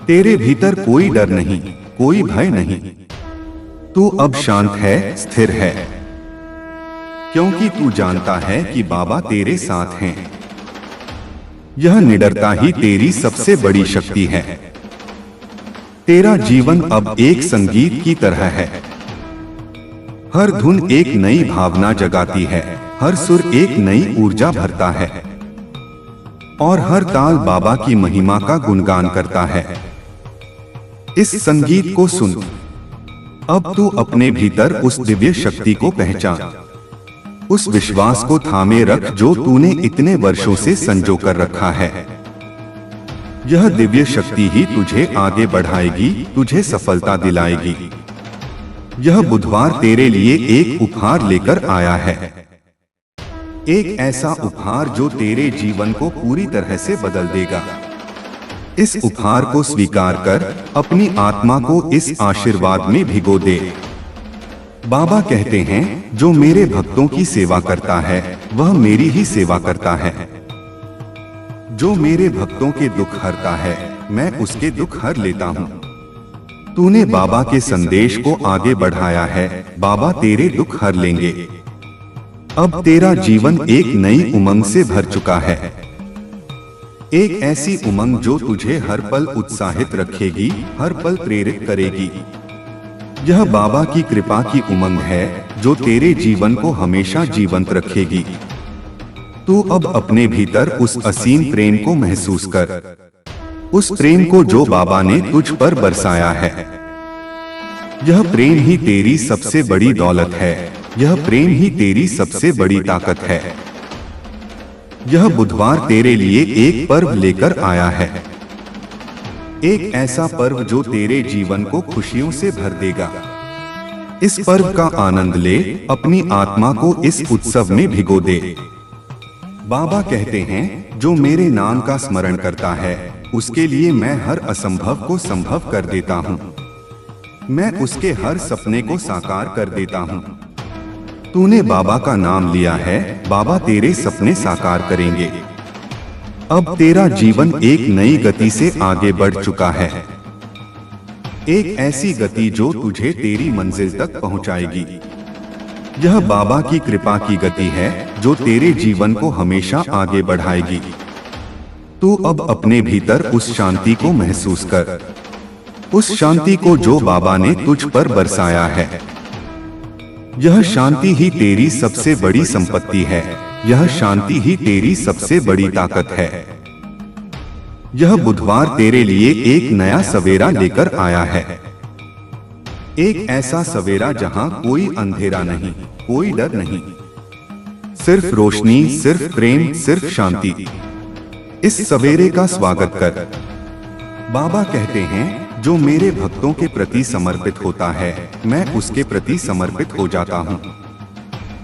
तेरे भीतर कोई डर नहीं, कोई भय नहीं। तू अब शांत है, स्थिर है, क्योंकि तू जानता है कि बाबा तेरे साथ हैं। यह निडरता ही तेरी सबसे बड़ी शक्ति है। तेरा जीवन अब एक संगीत की तरह है। हर धुन एक नई भावना जगाती है, हर सुर एक नई ऊर्जा भरता है, और हर ताल बाबा की महिमा का गुणगान करता है। इस संगीत को सुन। अब तू अपने भीतर उस दिव्य शक्ति को पहचान, उस विश्वास को थामे रख जो तूने इतने वर्षों से संजो कर रखा है। यह दिव्य शक्ति ही तुझे आगे बढ़ाएगी, तुझे सफलता दिलाएगी। यह बुधवार तेरे लिए एक उपहार लेकर आया है, एक ऐसा उपहार जो तेरे जीवन को पूरी तरह से बदल देगा। इस उपहार को स्वीकार कर अपनी आत्मा को इस आशीर्वाद में भिगो दे। बाबा कहते हैं, जो मेरे भक्तों की सेवा करता है, वह मेरी ही सेवा करता है। जो मेरे भक्तों के दुख हरता है, मैं उसके दुख हर लेता हूँ। तूने बाबा के संदेश को आगे बढ़ाया है, बाबा तेरे दुख हर लेंगे। अब तेरा जीवन एक नई उमंग से भर चुका है, एक ऐसी उमंग जो तुझे हर पल उत्साहित रखेगी, हर पल प्रेरित करेगी। यह बाबा की कृपा की उमंग है जो तेरे जीवन को हमेशा जीवंत रखेगी। तू अब अपने भीतर उस असीम प्रेम को महसूस कर, उस प्रेम को जो बाबा ने तुझ पर बरसाया है। यह प्रेम ही तेरी सबसे बड़ी दौलत है, यह प्रेम ही तेरी सबसे बड़ी ताकत है। यह बुधवार तेरे लिए एक पर्व लेकर आया है, एक ऐसा पर्व जो तेरे जीवन को खुशियों से भर देगा। इस पर्व का आनंद ले, अपनी आत्मा को इस उत्सव में भिगो दे। बाबा कहते हैं, जो मेरे नाम का स्मरण करता है उसके लिए मैं हर असंभव को संभव कर देता हूँ। मैं उसके हर सपने को साकार कर देता हूँ। तूने बाबा का नाम लिया है, बाबा तेरे सपने साकार करेंगे। अब तेरा जीवन एक नई गति से आगे बढ़ चुका है, एक ऐसी गति जो तुझे तेरी मंजिल तक पहुंचाएगी। यह बाबा की कृपा की गति है जो तेरे जीवन को हमेशा आगे बढ़ाएगी। तू अब अपने भीतर उस शांति को महसूस कर, उस शांति को जो बाबा ने तुझ पर बरसाया है। यह शांति ही तेरी सबसे बड़ी संपत्ति है, यह शांति ही तेरी सबसे बड़ी ताकत है। यह बुधवार तेरे लिए एक नया सवेरा लेकर आया है, एक ऐसा सवेरा जहां कोई अंधेरा नहीं, कोई डर नहीं, सिर्फ रोशनी, सिर्फ प्रेम, सिर्फ शांति। इस सवेरे का स्वागत कर। बाबा कहते हैं, जो मेरे भक्तों के प्रति समर्पित होता है मैं उसके प्रति समर्पित हो जाता हूँ।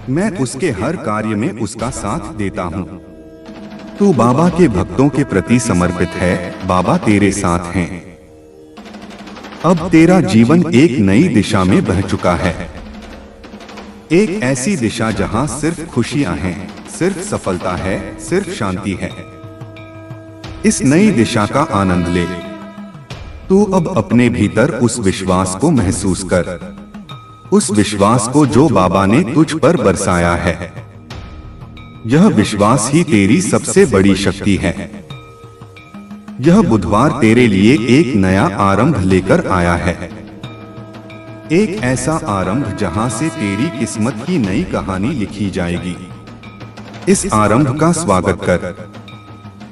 मैं उसके हर कार्य में उसका साथ देता हूँ। तू बाबा के भक्तों के प्रति समर्पित है, बाबा तेरे साथ हैं। अब तेरा जीवन एक नई दिशा में बह चुका है, एक ऐसी दिशा जहां सिर्फ खुशियां हैं, सिर्फ सफलता है, सिर्फ शांति है। इस नई दिशा का आनंद ले। तू अब अपने भीतर उस विश्वास को महसूस कर, उस विश्वास को जो बाबा ने तुझ पर बरसाया है। यह विश्वास ही तेरी सबसे बड़ी शक्ति है। यह बुधवार तेरे लिए एक नया आरंभ लेकर आया है, एक ऐसा आरंभ जहां से तेरी किस्मत की नई कहानी लिखी जाएगी। इस आरंभ का स्वागत कर।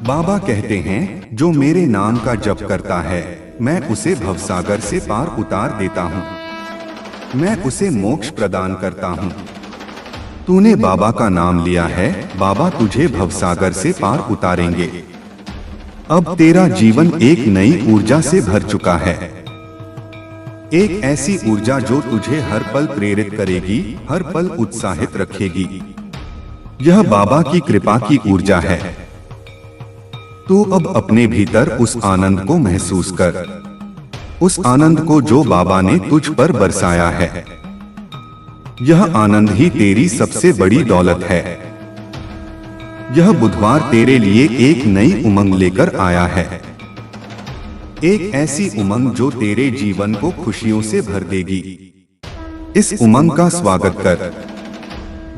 बाबा कहते हैं, जो मेरे नाम का जप करता है मैं उसे भवसागर से पार उतार देता हूँ, मैं उसे मोक्ष प्रदान करता हूँ। तूने बाबा का नाम लिया है, बाबा तुझे भवसागर से पार उतारेंगे। अब तेरा जीवन एक नई ऊर्जा से भर चुका है, एक ऐसी ऊर्जा जो तुझे हर पल प्रेरित करेगी, हर पल उत्साहित रखेगी। यह बाबा की कृपा की ऊर्जा है। तू अब अपने भीतर उस आनंद को महसूस कर, उस आनंद को जो बाबा ने तुझ पर बरसाया है। यह आनंद ही तेरी सबसे बड़ी दौलत है। यह बुधवार तेरे लिए एक नई उमंग लेकर आया है, एक ऐसी उमंग जो तेरे जीवन को खुशियों से भर देगी। इस उमंग का स्वागत कर।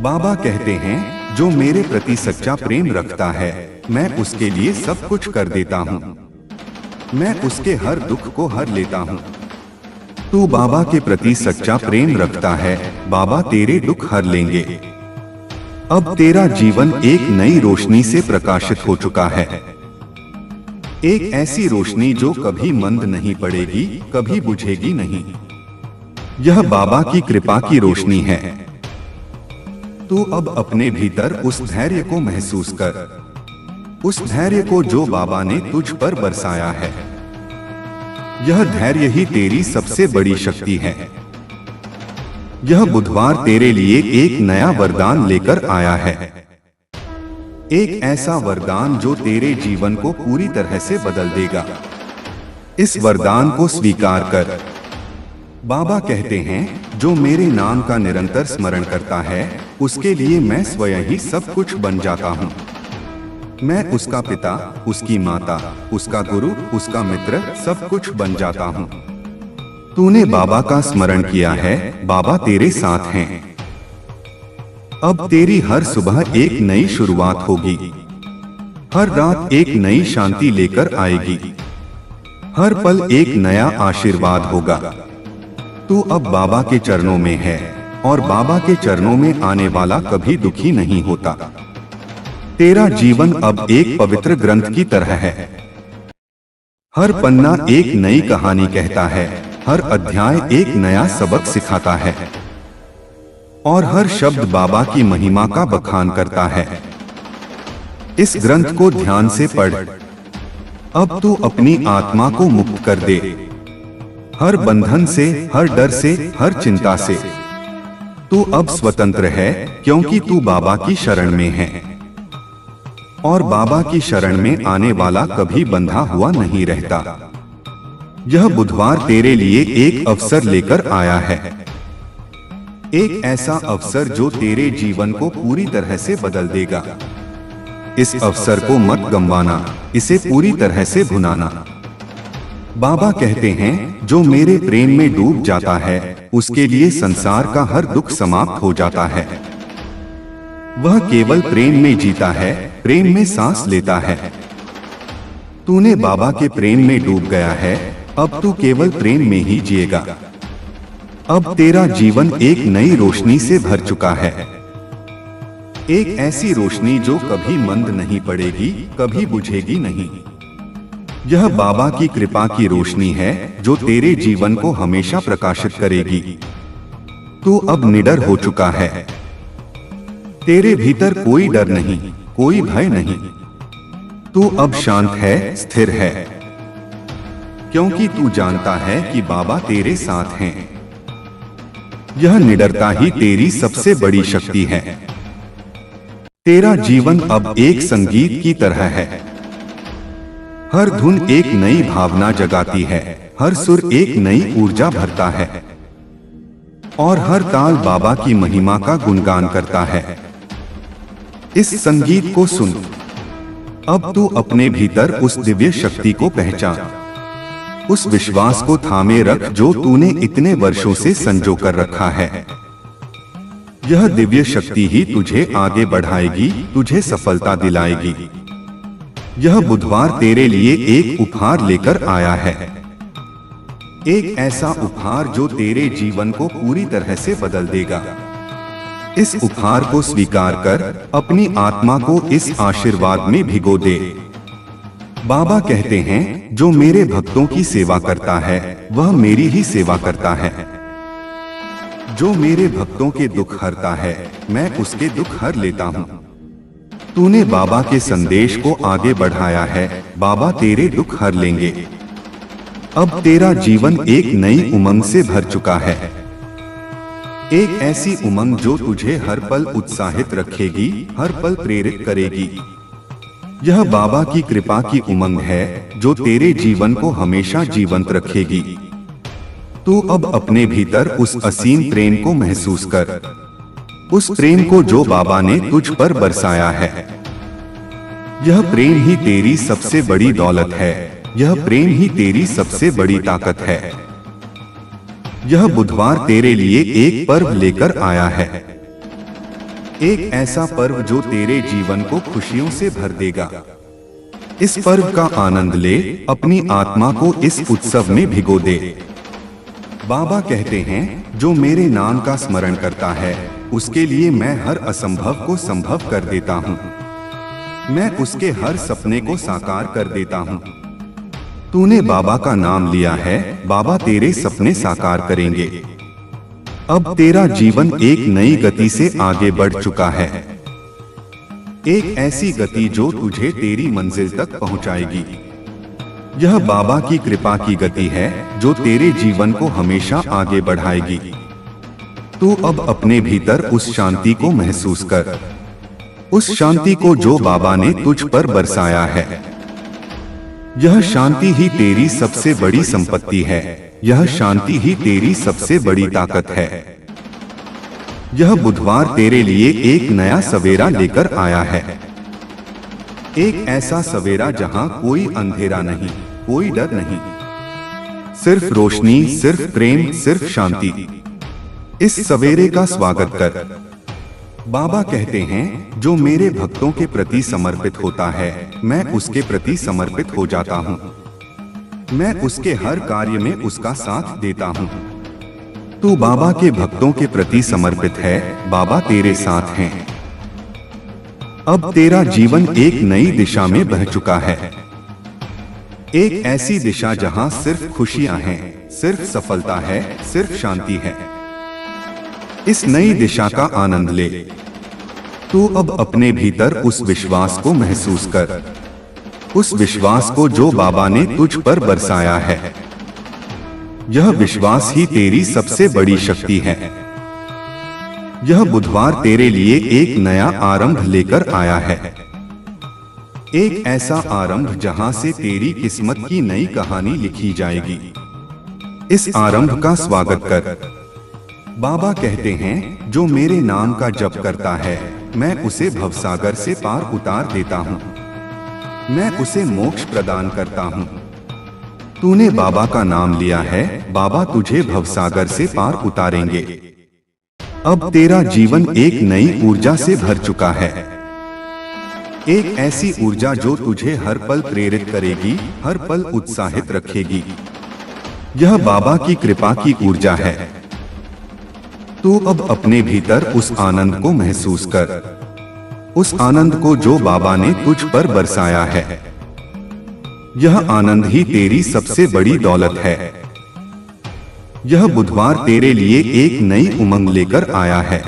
बाबा कहते हैं, जो मेरे प्रति सच्चा प्रेम रखता है मैं उसके लिए सब कुछ कर देता हूँ, मैं उसके हर दुख को हर लेता हूँ। तू बाबा के प्रति सच्चा प्रेम रखता है, बाबा तेरे दुख हर लेंगे। अब तेरा जीवन एक नई रोशनी से प्रकाशित हो चुका है, एक ऐसी रोशनी जो कभी मंद नहीं पड़ेगी, कभी बुझेगी नहीं। यह बाबा की कृपा की रोशनी है। तू अब अपने भीतर उस धैर्य को महसूस कर, उस धैर्य को जो बाबा ने तुझ पर बरसाया है। यह धैर्य ही तेरी सबसे बड़ी शक्ति है। यह बुधवार तेरे लिए एक नया वरदान लेकर आया है, एक ऐसा वरदान जो तेरे जीवन को पूरी तरह से बदल देगा। इस वरदान को स्वीकार कर। बाबा कहते हैं, जो मेरे नाम का निरंतर स्मरण करता है उसके लिए मैं स्वयं ही सब कुछ बन जाता हूँ। मैं उसका पिता, उसकी माता, उसका गुरु, उसका मित्र सब कुछ बन जाता हूँ। तूने बाबा का स्मरण किया है, बाबा तेरे साथ हैं। अब तेरी हर सुबह एक नई शुरुआत होगी, हर रात एक नई शांति लेकर आएगी, हर पल एक नया आशीर्वाद होगा। तू अब बाबा के चरणों में है और बाबा के चरणों में आने वाला कभी दुखी नहीं होता। तेरा जीवन अब एक पवित्र ग्रंथ की तरह है। हर पन्ना एक नई कहानी कहता है, हर अध्याय एक नया सबक सिखाता है और हर शब्द बाबा की महिमा का बखान करता है। इस ग्रंथ को ध्यान से पढ़। अब तू अपनी आत्मा को मुक्त कर दे, हर बंधन से, हर डर से, हर चिंता से। तू अब स्वतंत्र है क्योंकि तू बाबा की शरण में है और बाबा की शरण में आने वाला कभी बंधा हुआ नहीं रहता। यह बुधवार तेरे लिए एक अवसर लेकर आया है, एक ऐसा अवसर जो तेरे जीवन को पूरी तरह से बदल देगा। इस अवसर को मत गंवाना, इसे पूरी तरह से भुनाना। बाबा कहते हैं, जो मेरे प्रेम में डूब जाता है उसके लिए संसार का हर दुख समाप्त हो जाता है। वह केवल प्रेम में जीता है, प्रेम में सांस लेता है। तूने बाबा के प्रेम में डूब गया है, अब तू केवल प्रेम में ही जिएगा। अब तेरा जीवन एक नई रोशनी से भर चुका है, एक ऐसी रोशनी जो कभी मंद नहीं पड़ेगी, कभी बुझेगी नहीं। यह बाबा की कृपा की रोशनी है जो तेरे जीवन को हमेशा प्रकाशित करेगी। तू अब निडर हो चुका है, तेरे भीतर कोई डर नहीं, कोई भय नहीं। तू अब शांत है, स्थिर है, क्योंकि तू जानता है कि बाबा तेरे साथ हैं। यह निडरता ही तेरी सबसे बड़ी शक्ति है। तेरा जीवन अब एक संगीत की तरह है। हर धुन एक नई भावना जगाती है, हर सुर एक नई ऊर्जा भरता है और हर ताल बाबा की महिमा का गुणगान करता है। इस संगीत को सुन। अब तू अपने भीतर उस दिव्य शक्ति को पहचान, उस विश्वास को थामे रख जो तूने इतने वर्षों से संजो कर रखा है। यह दिव्य शक्ति ही तुझे आगे बढ़ाएगी, तुझे सफलता दिलाएगी। यह बुधवार तेरे लिए एक उपहार लेकर आया है, एक ऐसा उपहार जो तेरे जीवन को पूरी तरह से बदल देगा। इस उपहार को स्वीकार कर अपनी आत्मा को इस आशीर्वाद में भिगो दे। बाबा कहते हैं, जो मेरे भक्तों की सेवा करता है वह मेरी ही सेवा करता है। जो मेरे भक्तों के दुख हरता है मैं उसके दुख हर लेता हूँ। तूने बाबा के संदेश को आगे बढ़ाया है, बाबा तेरे दुख हर लेंगे। अब तेरा जीवन एक नई उमंग से भर चुका है, एक ऐसी उमंग जो तुझे हर पल उत्साहित रखेगी, हर पल प्रेरित करेगी। यह बाबा की कृपा की उमंग है जो तेरे जीवन को हमेशा जीवंत रखेगी। तू अब अपने भीतर उस असीम प्रेम को महसूस कर, उस प्रेम को जो बाबा ने तुझ पर बरसाया है। यह प्रेम ही तेरी सबसे बड़ी दौलत है, यह प्रेम ही तेरी सबसे बड़ी ताकत है। यह बुधवार तेरे लिए एक पर्व लेकर आया है, एक ऐसा पर्व जो तेरे जीवन को खुशियों से भर देगा। इस पर्व का आनंद ले, अपनी आत्मा को इस उत्सव में भिगो दे। बाबा कहते हैं, जो मेरे नाम का स्मरण करता है उसके लिए मैं हर असंभव को संभव कर देता हूँ। मैं उसके हर सपने को साकार कर देता हूँ। तूने बाबा का नाम लिया है, बाबा तेरे सपने साकार करेंगे। अब तेरा जीवन एक नई गति से आगे बढ़ चुका है, एक ऐसी गति जो तुझे तेरी मंजिल तक पहुंचाएगी। यह बाबा की कृपा की गति है जो तेरे जीवन को हमेशा आगे बढ़ाएगी। तू अब अपने भीतर उस शांति को महसूस कर, उस शांति को जो बाबा ने तुझ पर बरसाया है। यह शांति ही तेरी सबसे बड़ी संपत्ति है, यह शांति ही तेरी सबसे बड़ी ताकत है। यह बुधवार तेरे लिए एक नया सवेरा लेकर आया है, एक ऐसा सवेरा जहां कोई अंधेरा नहीं, कोई डर नहीं, सिर्फ रोशनी, सिर्फ प्रेम, सिर्फ शांति। इस सवेरे का स्वागत कर। बाबा कहते हैं, जो मेरे भक्तों के प्रति समर्पित होता है, मैं उसके प्रति समर्पित हो जाता हूँ। मैं उसके हर कार्य में उसका साथ देता हूँ। तू बाबा के भक्तों के प्रति समर्पित है, बाबा तेरे साथ हैं। अब तेरा जीवन एक नई दिशा में बह चुका है, एक ऐसी दिशा जहां सिर्फ खुशियां हैं, सिर्फ सफलता है, सिर्फ शांति है। इस नई दिशा का आनंद ले। तू अब अपने भीतर उस विश्वास को महसूस कर, उस विश्वास को जो बाबा ने तुझ पर बरसाया है। यह विश्वास ही तेरी सबसे बड़ी शक्ति है। यह बुधवार तेरे लिए एक नया आरंभ लेकर आया है, एक ऐसा आरंभ जहां से तेरी किस्मत की नई कहानी लिखी जाएगी। इस आरंभ का स्वागत कर। बाबा कहते हैं, जो मेरे नाम का जप करता है, मैं उसे भवसागर से पार उतार देता हूँ। मैं उसे मोक्ष प्रदान करता हूँ। तूने बाबा का नाम लिया है, बाबा तुझे भवसागर से पार उतारेंगे। अब तेरा जीवन एक नई ऊर्जा से भर चुका है, एक ऐसी ऊर्जा जो तुझे हर पल प्रेरित करेगी, हर पल उत्साहित रखेगी। यह बाबा की कृपा की ऊर्जा है। तू अब अपने भीतर उस आनंद को महसूस कर, उस आनंद को जो बाबा ने तुझ पर बरसाया है। यह आनंद ही तेरी सबसे बड़ी दौलत है। यह बुधवार तेरे लिए एक नई उमंग लेकर आया है,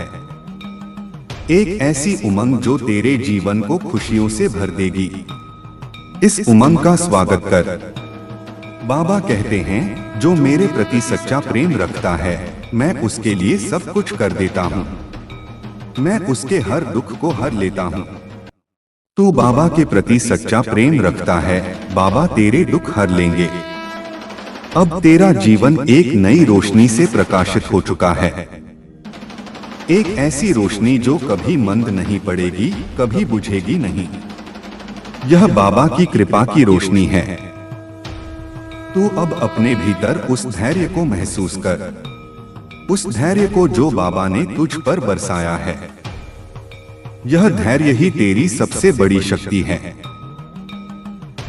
एक ऐसी उमंग जो तेरे जीवन को खुशियों से भर देगी। इस उमंग का स्वागत कर। बाबा कहते हैं, जो मेरे प्रति सच्चा प्रेम रखता है, मैं उसके लिए सब कुछ कर देता हूँ। मैं उसके हर दुख को हर लेता हूँ। तू बाबा के प्रति सच्चा प्रेम रखता है, बाबा तेरे दुख हर लेंगे। अब तेरा जीवन एक नई रोशनी से प्रकाशित हो चुका है, एक ऐसी रोशनी जो कभी मंद नहीं पड़ेगी, कभी बुझेगी नहीं। यह बाबा की कृपा की रोशनी है। तू अब अपने भीतर उस धैर्य को महसूस कर, उस धैर्य को जो बाबा ने तुझ पर बरसाया है। यह धैर्य ही तेरी सबसे बड़ी शक्ति है।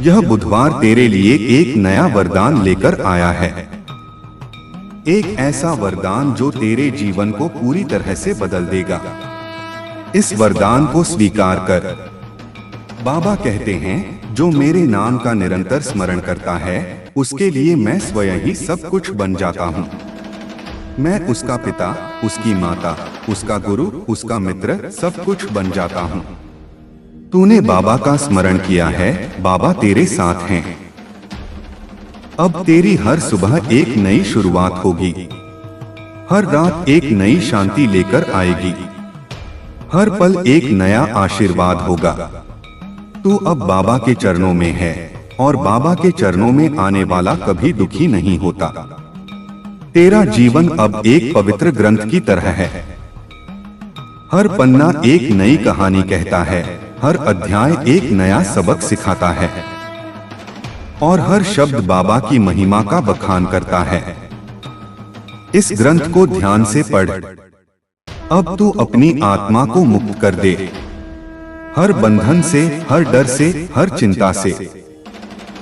यह बुधवार तेरे लिए एक नया वरदान लेकर आया है, एक ऐसा वरदान जो तेरे जीवन को पूरी तरह से बदल देगा। इस वरदान को स्वीकार कर। बाबा कहते हैं, जो मेरे नाम का निरंतर स्मरण करता है, उसके लिए मैं स्वयं ही सब कुछ बन जाता हूँ। मैं उसका पिता, उसकी माता, उसका गुरु, उसका मित्र, सब कुछ बन जाता हूँ। तूने बाबा का स्मरण किया है, बाबा तेरे साथ हैं। अब तेरी हर सुबह एक नई शुरुआत होगी, हर रात एक नई शांति लेकर आएगी, हर पल एक नया आशीर्वाद होगा। तू अब बाबा के चरणों में है, और बाबा के चरणों में आने वाला कभी दुखी नहीं होता। तेरा जीवन अब एक पवित्र ग्रंथ की तरह है। हर पन्ना एक नई कहानी कहता है, हर अध्याय एक नया सबक सिखाता है, और हर शब्द बाबा की महिमा का बखान करता है। इस ग्रंथ को ध्यान से पढ़। अब तू अपनी आत्मा को मुक्त कर दे, हर बंधन से, हर डर से, हर चिंता से।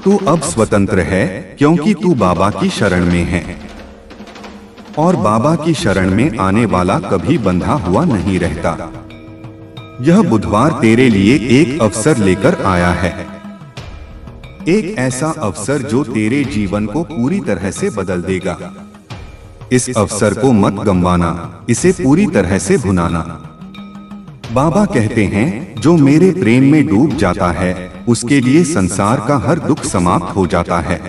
तू अब स्वतंत्र है, क्योंकि तू बाबा की शरण में है, और बाबा की शरण में आने वाला कभी बंधा हुआ नहीं रहता। यह बुधवार तेरे लिए एक अवसर लेकर आया है, एक ऐसा अवसर जो तेरे जीवन को पूरी तरह से बदल देगा। इस अवसर को मत गंवाना, इसे पूरी तरह से भुनाना। बाबा कहते हैं, जो मेरे प्रेम में डूब जाता है, उसके लिए संसार का हर दुख समाप्त हो जाता है।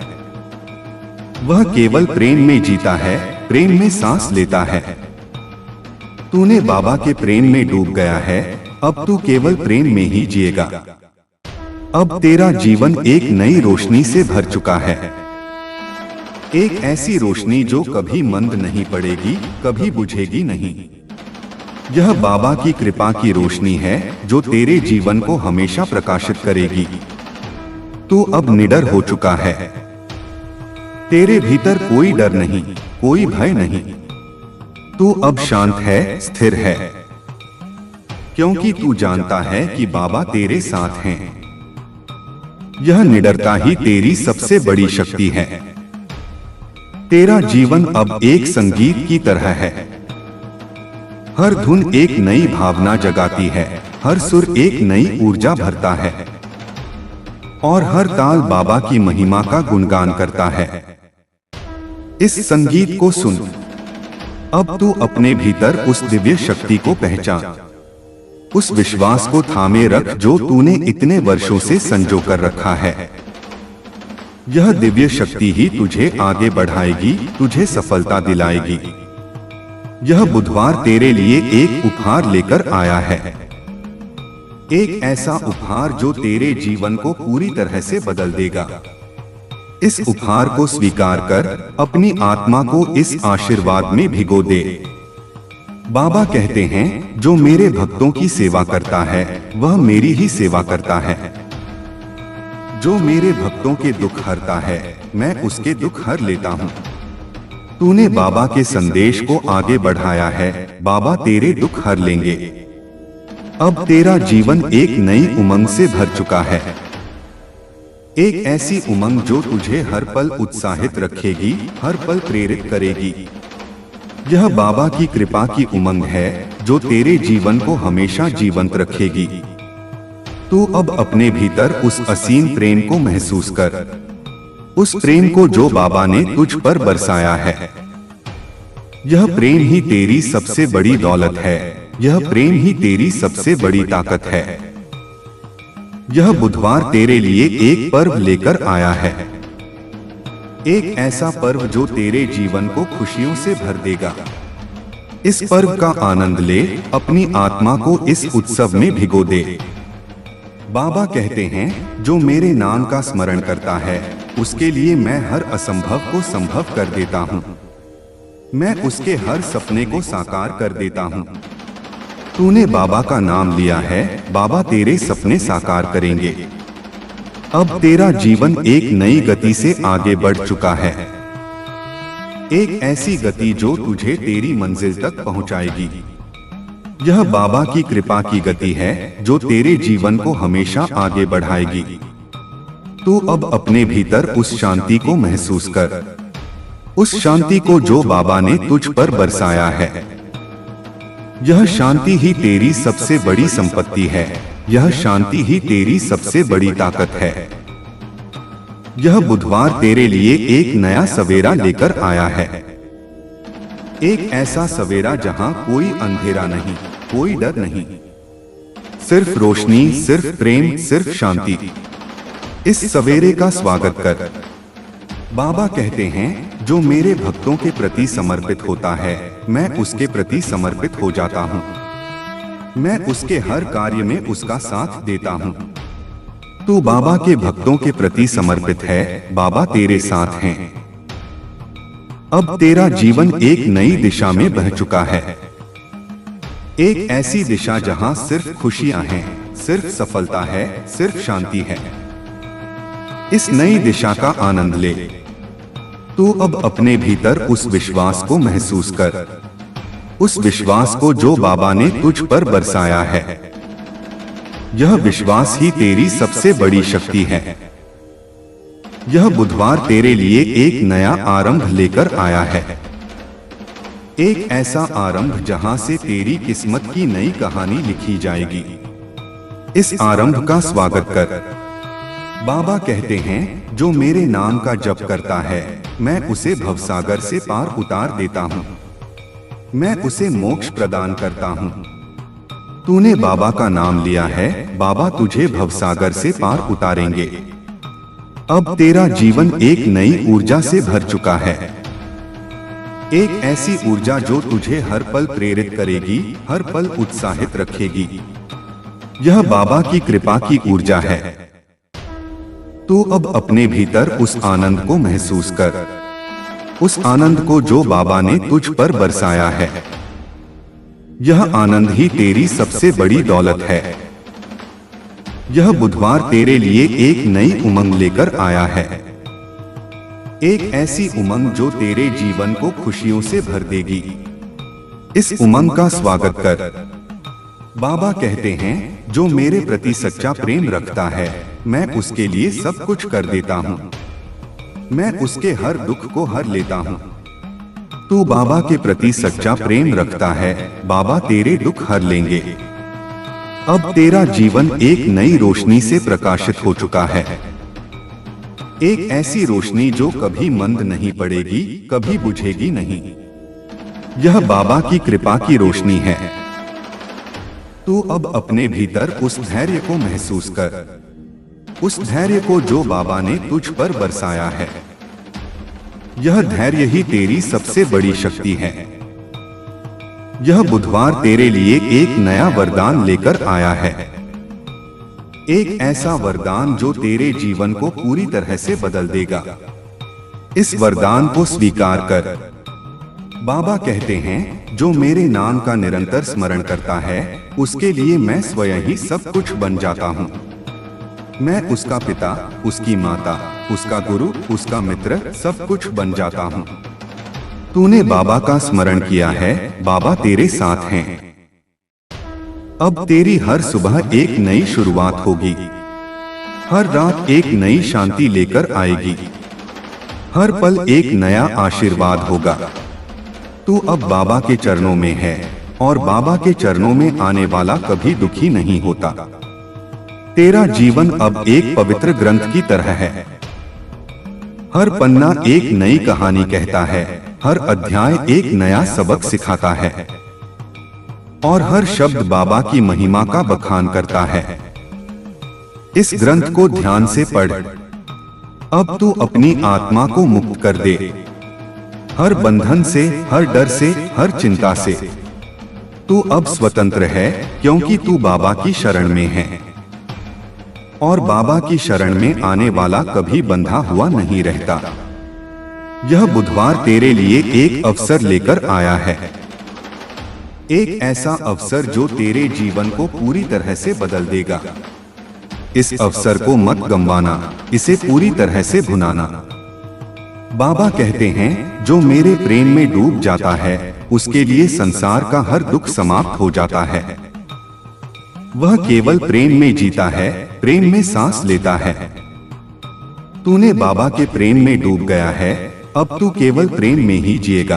वह केवल प्रेम में जीता है, प्रेम में सांस लेता है। तूने बाबा के प्रेम में डूब गया है, अब तू केवल प्रेम में ही जिएगा। अब तेरा जीवन एक नई रोशनी से भर चुका है, एक ऐसी रोशनी जो कभी मंद नहीं पड़ेगी, कभी बुझेगी नहीं। यह बाबा की कृपा की रोशनी है जो तेरे जीवन को हमेशा प्रकाशित करेगी। तू अब निडर हो चुका है। तेरे भीतर कोई डर नहीं, कोई भय नहीं। तू अब शांत है, स्थिर है, क्योंकि तू जानता है कि बाबा तेरे साथ हैं। यह निडरता ही तेरी सबसे बड़ी शक्ति है। तेरा जीवन अब एक संगीत की तरह है। हर धुन एक नई भावना जगाती है, हर सुर एक नई ऊर्जा भरता है और हर ताल बाबा की महिमा का गुणगान करता है। इस संगीत को सुन। अब तू अपने भीतर उस दिव्य शक्ति को पहचान, उस विश्वास को थामे रख जो तूने इतने वर्षों से संजो कर रखा है। यह दिव्य शक्ति ही तुझे आगे बढ़ाएगी, तुझे सफलता दिलाएगी। यह बुधवार तेरे लिए एक उपहार लेकर आया है, एक ऐसा उपहार जो तेरे जीवन को पूरी तरह से बदल देगा। इस उपहार को स्वीकार कर अपनी आत्मा को इस आशीर्वाद में भिगो दे। बाबा कहते हैं, जो मेरे भक्तों की सेवा करता है वह मेरी ही सेवा करता है। जो मेरे भक्तों के दुख हरता है मैं उसके दुख हर लेता हूँ। तूने बाबा के संदेश को आगे बढ़ाया है, बाबा तेरे दुख हर लेंगे। अब तेरा जीवन एक नई उमंग से भर चुका है, एक ऐसी उमंग जो तुझे हर पल उत्साहित रखेगी, हर पल प्रेरित करेगी। यह बाबा की कृपा की उमंग है जो तेरे जीवन को हमेशा जीवंत रखेगी। तू अब अपने भीतर उस असीम प्रेम को महसूस कर, उस प्रेम को जो बाबा ने तुझ पर बरसाया है। यह प्रेम ही तेरी सबसे बड़ी दौलत है, यह प्रेम ही तेरी सबसे बड़ी ताकत है। यह बुधवार तेरे लिए एक पर्व लेकर आया है, एक ऐसा पर्व जो तेरे जीवन को खुशियों से भर देगा। इस पर्व का आनंद ले, अपनी आत्मा को इस उत्सव में भिगो दे। बाबा कहते हैं, जो मेरे नाम का स्मरण करता है उसके लिए मैं हर असंभव को संभव कर देता हूँ। मैं उसके हर सपने को साकार कर देता हूँ। तूने बाबा का नाम लिया है, बाबा तेरे सपने साकार करेंगे। अब तेरा जीवन एक नई गति से आगे बढ़ चुका है, एक ऐसी गति जो तुझे तेरी मंजिल तक पहुंचाएगी। यह बाबा की कृपा की गति है जो तेरे जीवन को हमेशा आगे बढ़ाएगी। तू अब अपने भीतर उस शांति को महसूस कर, उस शांति को जो बाबा ने तुझ पर बरसाया है। यह शांति ही तेरी सबसे बड़ी संपत्ति है, यह शांति ही तेरी सबसे बड़ी ताकत है। यह बुधवार तेरे लिए एक नया सवेरा लेकर आया है, एक ऐसा सवेरा जहां कोई अंधेरा नहीं, कोई डर नहीं, सिर्फ रोशनी, सिर्फ प्रेम, सिर्फ शांति। इस सवेरे का स्वागत कर। बाबा कहते हैं, जो मेरे भक्तों के प्रति समर्पित होता है मैं उसके प्रति समर्पित हो जाता हूँ। मैं उसके हर कार्य में उसका साथ देता हूँ। तू बाबा के भक्तों के प्रति समर्पित है, बाबा तेरे साथ हैं। अब तेरा जीवन एक नई दिशा में बह चुका है, एक ऐसी दिशा जहां सिर्फ खुशियां हैं, सिर्फ सफलता है, सिर्फ शांति है। इस नई दिशा का आनंद ले। तू अब अपने भीतर उस विश्वास को महसूस कर, उस विश्वास को जो बाबा ने तुझ पर बरसाया है। यह विश्वास ही तेरी सबसे बड़ी शक्ति है। यह बुधवार तेरे लिए एक नया आरंभ लेकर आया है, एक ऐसा आरंभ जहां से तेरी किस्मत की नई कहानी लिखी जाएगी। इस आरंभ का स्वागत कर। बाबा कहते हैं, जो मेरे नाम का जप करता है मैं उसे भवसागर से पार उतार देता हूँ, मैं उसे मोक्ष प्रदान करता हूँ। तूने बाबा का नाम लिया है, बाबा तुझे भवसागर से पार उतारेंगे। अब तेरा जीवन एक नई ऊर्जा से भर चुका है, एक ऐसी ऊर्जा जो तुझे हर पल प्रेरित करेगी, हर पल उत्साहित रखेगी। यह बाबा की कृपा की ऊर्जा है। तू अब अपने भीतर उस आनंद को महसूस कर, उस आनंद को जो बाबा ने तुझ पर बरसाया है। यह आनंद ही तेरी सबसे बड़ी दौलत है। यह बुधवार तेरे लिए एक नई उमंग लेकर आया है, एक ऐसी उमंग जो तेरे जीवन को खुशियों से भर देगी। इस उमंग का स्वागत कर। बाबा कहते हैं, जो मेरे प्रति सच्चा प्रेम रखता है, मैं उसके लिए सब कुछ कर देता हूँ। मैं उसके हर दुख को हर लेता हूँ। तू बाबा के प्रति सच्चा प्रेम रखता है, बाबा तेरे दुख हर लेंगे। अब तेरा जीवन एक नई रोशनी से प्रकाशित हो चुका है, एक ऐसी रोशनी जो कभी मंद नहीं पड़ेगी, कभी बुझेगी नहीं। यह बाबा की कृपा की रोशनी है। तू अब अपने भीतर उस धैर्य को महसूस कर, उस धैर्य को जो बाबा ने तुझ पर बरसाया है। यह धैर्य ही तेरी सबसे बड़ी शक्ति है। यह बुधवार तेरे लिए एक नया वरदान लेकर आया है, एक ऐसा वरदान जो तेरे जीवन को पूरी तरह से बदल देगा। इस वरदान को स्वीकार कर। बाबा कहते हैं, जो मेरे नाम का निरंतर स्मरण करता है, उसके लिए मैं स्वयं ही सब कुछ बन जाता हूँ। मैं उसका पिता, उसकी माता, उसका गुरु, उसका मित्र, सब कुछ बन जाता हूँ। तूने बाबा का स्मरण किया है, बाबा तेरे साथ हैं। अब तेरी हर सुबह एक नई शुरुआत होगी, हर रात एक नई शांति लेकर आएगी, हर पल एक नया आशीर्वाद होगा। तू अब बाबा के चरणों में है, और बाबा के चरणों में आने वाला कभी दुखी नहीं होता। तेरा जीवन अब एक पवित्र ग्रंथ की तरह है। हर पन्ना एक नई कहानी कहता है, हर अध्याय एक नया सबक सिखाता है, और हर शब्द बाबा की महिमा का बखान करता है। इस ग्रंथ को ध्यान से पढ़। अब तू अपनी आत्मा को मुक्त कर दे, हर बंधन से, हर डर से, हर चिंता से। तू अब स्वतंत्र है, क्योंकि तू बाबा की शरण में है, और बाबा की शरण में आने वाला कभी बंधा हुआ नहीं रहता। यह बुधवार तेरे लिए एक अवसर लेकर आया है, एक ऐसा अवसर जो तेरे जीवन को पूरी तरह से बदल देगा। इस अवसर को मत गंवाना, इसे पूरी तरह से भुनाना। बाबा कहते हैं, जो मेरे प्रेम में डूब जाता है, उसके लिए संसार का हर दुख समाप्त हो जाता है। वह केवल प्रेम में जीता है, प्रेम में सांस लेता है। तूने बाबा के प्रेम में डूब गया है, अब तू केवल प्रेम में ही जिएगा।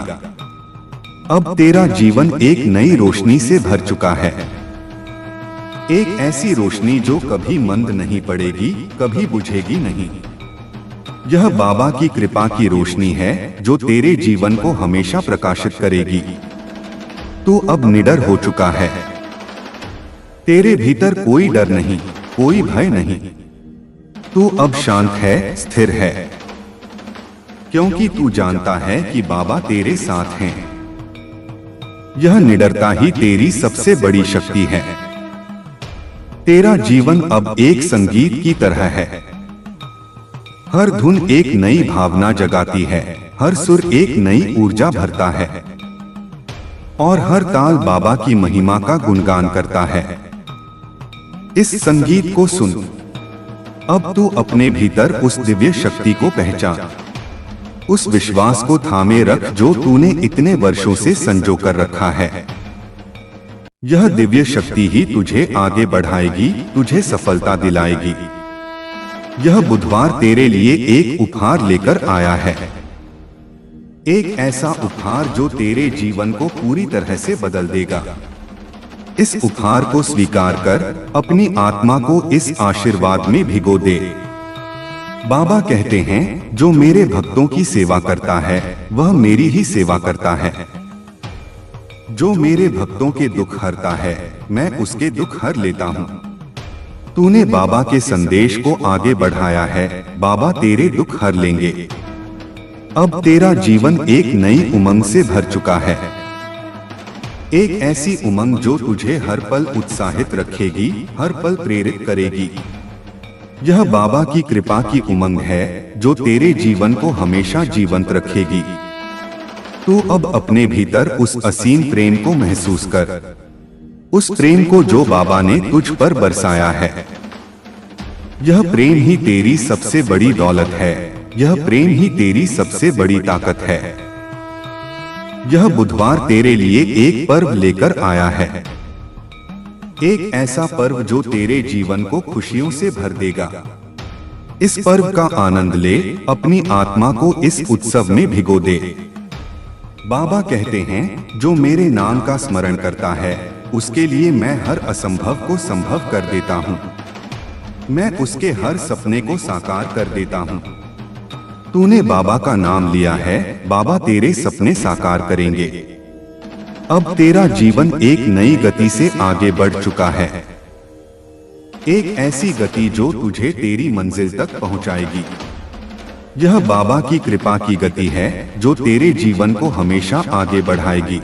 अब तेरा जीवन एक नई रोशनी से भर चुका है, एक ऐसी रोशनी जो कभी मंद नहीं पड़ेगी, कभी बुझेगी नहीं। यह बाबा की कृपा की रोशनी है, जो तेरे जीवन को हमेशा प्रकाशित करेगी। तू अब निडर हो चुका है। तेरे भीतर कोई डर नहीं, कोई भय नहीं। तू अब शांत है, स्थिर है, क्योंकि तू जानता है कि बाबा तेरे साथ हैं। यह निडरता ही तेरी सबसे बड़ी शक्ति है। तेरा जीवन अब एक संगीत की तरह है। हर धुन एक नई भावना जगाती है, हर सुर एक नई ऊर्जा भरता है, और हर ताल बाबा की महिमा का गुणगान करता है। इस संगीत को सुन। अब तू अपने भीतर उस दिव्य शक्ति को पहचान, उस विश्वास को थामे रख जो तूने इतने वर्षों से संजो कर रखा है। यह दिव्य शक्ति ही तुझे आगे बढ़ाएगी, तुझे सफलता दिलाएगी। यह बुधवार तेरे लिए एक उपहार लेकर आया है, एक ऐसा उपहार जो तेरे जीवन को पूरी तरह से बदल देगा। इस उपहार को स्वीकार कर अपनी आत्मा को इस आशीर्वाद में भिगो दे। बाबा कहते हैं, जो मेरे भक्तों की सेवा करता है, वह मेरी ही सेवा करता है। जो मेरे भक्तों के दुख हरता है, मैं उसके दुख हर लेता हूँ। तूने बाबा के संदेश को आगे बढ़ाया है, बाबा तेरे दुख हर लेंगे। अब तेरा जीवन एक नई उमंग से भर चुका है, एक ऐसी उमंग जो तुझे हर पल उत्साहित रखेगी, हर पल प्रेरित करेगी। यह बाबा की कृपा की उमंग है, जो तेरे जीवन को हमेशा जीवंत रखेगी। तू अब अपने भीतर उस असीम प्रेम को महसूस कर, उस प्रेम को जो बाबा ने तुझ पर बरसाया है। यह प्रेम ही तेरी सबसे बड़ी दौलत है, यह प्रेम ही तेरी सबसे बड़ी ताकत है। यह बुधवार तेरे लिए एक पर्व लेकर आया है, एक ऐसा पर्व जो तेरे जीवन को खुशियों से भर देगा। इस पर्व का आनंद ले, अपनी आत्मा को इस उत्सव में भिगो दे। बाबा कहते हैं, जो मेरे नाम का स्मरण करता है उसके लिए मैं हर असंभव को संभव कर देता हूँ। मैं उसके हर सपने को साकार कर देता हूँ। तूने बाबा का नाम लिया है, बाबा तेरे सपने साकार करेंगे। अब तेरा जीवन एक नई गति से आगे बढ़ चुका है, एक ऐसी गति जो तुझे तेरी मंजिल तक पहुंचाएगी। यह बाबा की कृपा की गति है जो तेरे जीवन को हमेशा आगे बढ़ाएगी।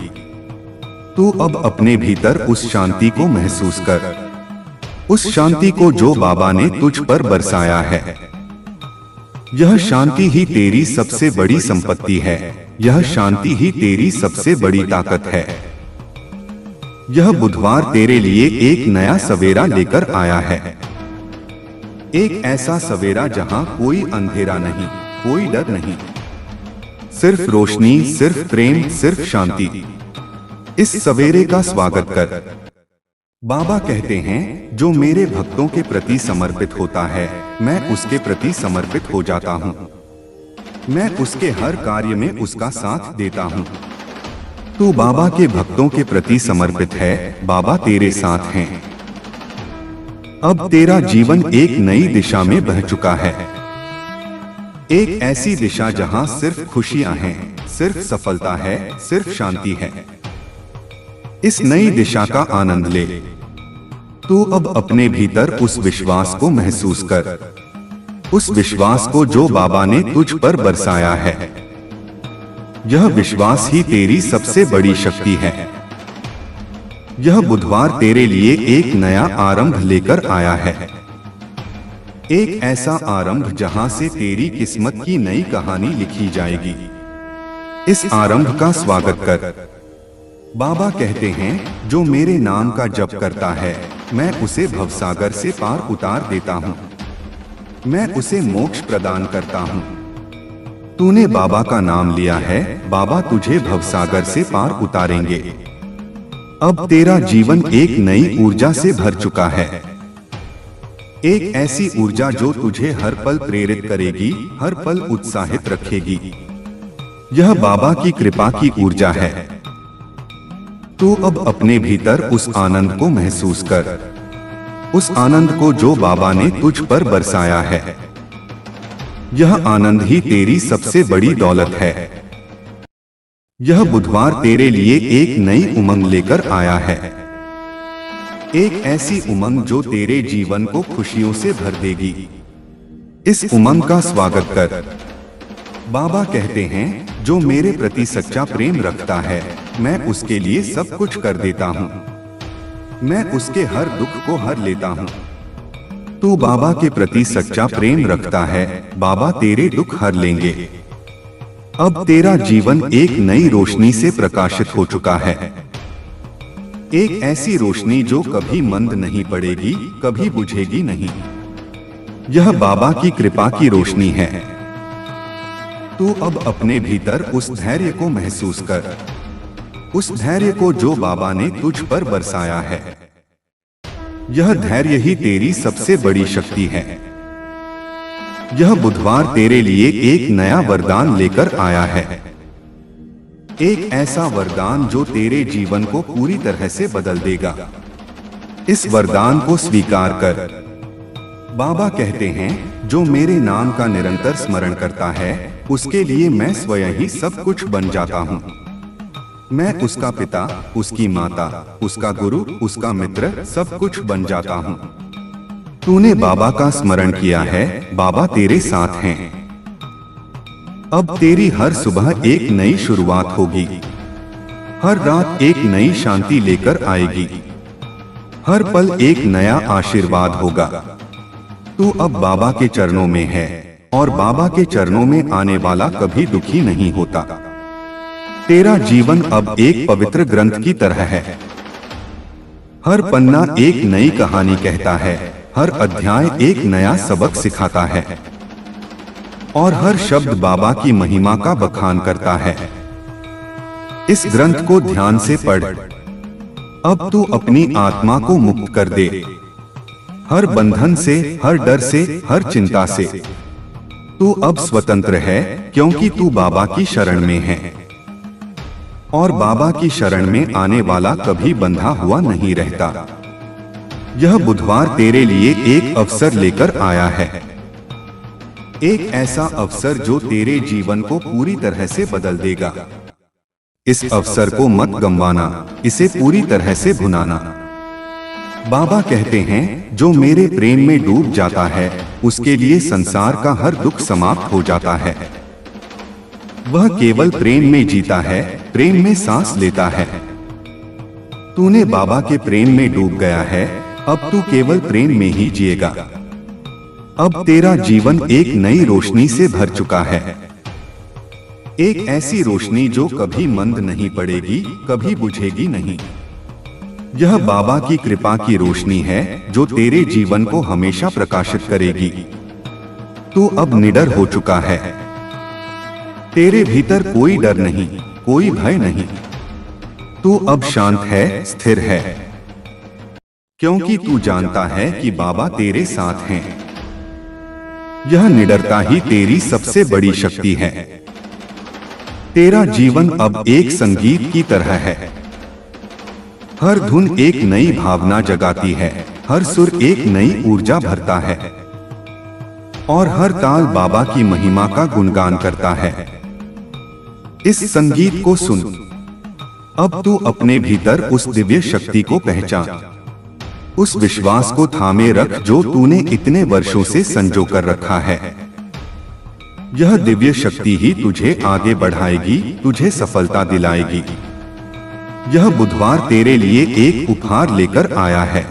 तू अब अपने भीतर उस शांति को महसूस कर, उस शांति को जो बाबा ने तुझ पर बरसाया है। यह शांति ही तेरी सबसे बड़ी संपत्ति है, यह शांति ही तेरी सबसे बड़ी ताकत है। यह बुधवार तेरे लिए एक नया सवेरा लेकर आया है, एक ऐसा सवेरा जहां कोई अंधेरा नहीं, कोई डर नहीं, सिर्फ रोशनी, सिर्फ प्रेम, सिर्फ शांति। इस सवेरे का स्वागत कर। बाबा कहते हैं, जो मेरे भक्तों के प्रति समर्पित होता है मैं उसके प्रति समर्पित हो जाता हूँ। मैं उसके हर कार्य में उसका साथ देता हूँ। तू बाबा के भक्तों के प्रति समर्पित है, बाबा तेरे साथ हैं। अब तेरा जीवन एक नई दिशा में बह चुका है, एक ऐसी दिशा जहां सिर्फ खुशियां हैं, सिर्फ सफलता है, सिर्फ शांति है। इस नई दिशा का आनंद ले। तू अब अपने भीतर उस विश्वास को महसूस कर, उस विश्वास को जो बाबा ने तुझ पर बरसाया है। यह विश्वास ही तेरी सबसे बड़ी शक्ति है। यह बुधवार तेरे लिए एक नया आरंभ लेकर आया है, एक ऐसा आरंभ जहां से तेरी किस्मत की नई कहानी लिखी जाएगी। इस आरंभ का स्वागत कर। बाबा कहते हैं, जो मेरे नाम का जप करता है मैं उसे भवसागर से पार उतार देता हूँ, मैं उसे मोक्ष प्रदान करता हूँ। तूने बाबा का नाम लिया है, बाबा तुझे भवसागर से पार उतारेंगे। अब तेरा जीवन एक नई ऊर्जा से भर चुका है, एक ऐसी ऊर्जा जो तुझे हर पल प्रेरित करेगी, हर पल उत्साहित रखेगी। यह बाबा की कृपा की ऊर्जा है। तू अब अपने भीतर उस आनंद को महसूस कर, उस आनंद को जो बाबा ने तुझ पर बरसाया है। यह आनंद ही तेरी सबसे बड़ी दौलत है। यह बुधवार तेरे लिए एक नई उमंग लेकर आया है, एक ऐसी उमंग जो तेरे जीवन को खुशियों से भर देगी। इस उमंग का स्वागत कर। बाबा कहते हैं, जो मेरे प्रति सच्चा प्रेम रखता है मैं उसके लिए सब कुछ कर देता हूँ, मैं उसके हर दुख को हर लेता हूँ। तू बाबा के प्रति सच्चा प्रेम रखता है, बाबा तेरे दुख हर लेंगे। अब तेरा जीवन एक नई रोशनी से प्रकाशित हो चुका है, एक ऐसी रोशनी जो कभी मंद नहीं पड़ेगी, कभी बुझेगी नहीं। यह बाबा की कृपा की रोशनी है। तू अब अपने भीतर उस धैर्य को महसूस कर, उस धैर्य को जो बाबा ने तुझ पर बरसाया है। यह धैर्य ही तेरी सबसे बड़ी शक्ति है। यह बुधवार तेरे लिए एक नया वरदान लेकर आया है, एक ऐसा वरदान जो तेरे जीवन को पूरी तरह से बदल देगा। इस वरदान को स्वीकार कर। बाबा कहते हैं, जो मेरे नाम का निरंतर स्मरण करता है उसके लिए मैं स्वयं ही सब कुछ बन जाता हूँ। मैं उसका पिता, उसकी माता, उसका गुरु, उसका मित्र, सब कुछ बन जाता हूँ। तूने बाबा का स्मरण किया है, बाबा तेरे साथ हैं। अब तेरी हर सुबह एक नई शुरुआत होगी, हर रात एक नई शांति लेकर आएगी, हर पल एक नया आशीर्वाद होगा। तू अब बाबा के चरणों में है और बाबा के चरणों में आने वाला कभी दुखी नहीं होता। तेरा जीवन अब एक पवित्र ग्रंथ की तरह है। हर पन्ना एक नई कहानी कहता है, हर अध्याय एक नया सबक सिखाता है और हर शब्द बाबा की महिमा का बखान करता है। इस ग्रंथ को ध्यान से पढ़। अब तू अपनी आत्मा को मुक्त कर दे, हर बंधन से, हर डर से, हर चिंता से। तू अब स्वतंत्र है, क्योंकि तू बाबा की शरण में है और बाबा की शरण में आने वाला कभी बंधा हुआ नहीं रहता। यह बुधवार तेरे लिए एक अवसर लेकर आया है, एक ऐसा अवसर जो तेरे जीवन को पूरी तरह से बदल देगा। इस अवसर को मत गंवाना, इसे पूरी तरह से भुनाना। बाबा कहते हैं, जो मेरे प्रेम में डूब जाता है उसके लिए संसार का हर दुख समाप्त हो जाता है। वह केवल प्रेम में जीता है, प्रेम में सांस लेता है। तूने बाबा के प्रेम में डूब गया है, अब तू केवल प्रेम में ही जिएगा। अब तेरा जीवन एक नई रोशनी से भर चुका है, एक ऐसी रोशनी जो कभी मंद नहीं पड़ेगी, कभी बुझेगी नहीं। यह बाबा की कृपा की रोशनी है जो तेरे जीवन को हमेशा प्रकाशित करेगी। तू अब निडर हो चुका है, तेरे भीतर कोई डर नहीं, कोई भय नहीं। तू अब शांत है, स्थिर है, क्योंकि तू जानता है कि बाबा तेरे साथ हैं। यह निडरता ही तेरी सबसे बड़ी शक्ति है। तेरा जीवन अब एक संगीत की तरह है। हर धुन एक नई भावना जगाती है, हर सुर एक नई ऊर्जा भरता है और हर ताल बाबा की महिमा का गुणगान करता है। इस संगीत को सुन। अब तू अपने भीतर उस दिव्य शक्ति को पहचान, उस विश्वास को थामे रख जो तूने इतने वर्षों से संजो कर रखा है। यह दिव्य शक्ति ही तुझे आगे बढ़ाएगी, तुझे सफलता दिलाएगी। यह बुधवार तेरे लिए एक उपहार लेकर आया है,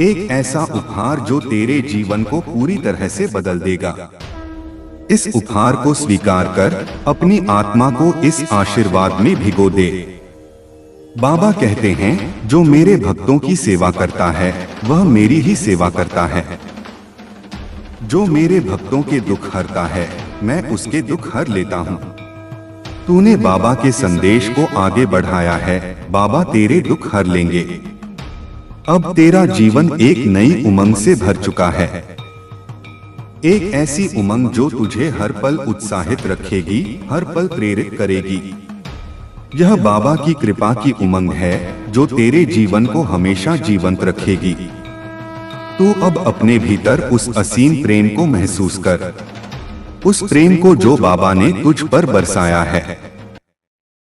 एक ऐसा उपहार जो तेरे जीवन को पूरी तरह से बदल देगा। इस उपहार को स्वीकार कर अपनी आत्मा को इस आशीर्वाद में भिगो दे। बाबा कहते हैं, जो मेरे भक्तों की सेवा करता है वह मेरी ही सेवा करता है। जो मेरे भक्तों के दुख हरता है मैं उसके दुख हर लेता हूँ। तूने बाबा के संदेश को आगे बढ़ाया है, बाबा तेरे दुख हर लेंगे। अब तेरा जीवन एक नई उमंग से भर चुका है, एक ऐसी उमंग जो तुझे हर पल उत्साहित रखेगी, हर पल प्रेरित करेगी। यह बाबा की कृपा की उमंग है जो तेरे जीवन को हमेशा जीवंत रखेगी। तू अब अपने भीतर उस असीम प्रेम को महसूस कर, उस प्रेम को जो बाबा ने तुझ पर बरसाया है।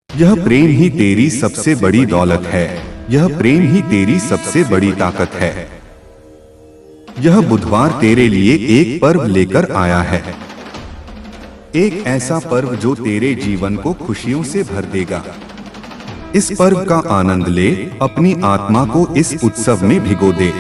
यह प्रेम ही तेरी सबसे बड़ी दौलत है, यह प्रेम ही तेरी सबसे बड़ी ताकत है। यह बुधवार तेरे लिए एक पर्व लेकर आया है, एक ऐसा पर्व जो तेरे जीवन को खुशियों से भर देगा। इस पर्व का आनंद ले, अपनी आत्मा को इस उत्सव में भिगो दे।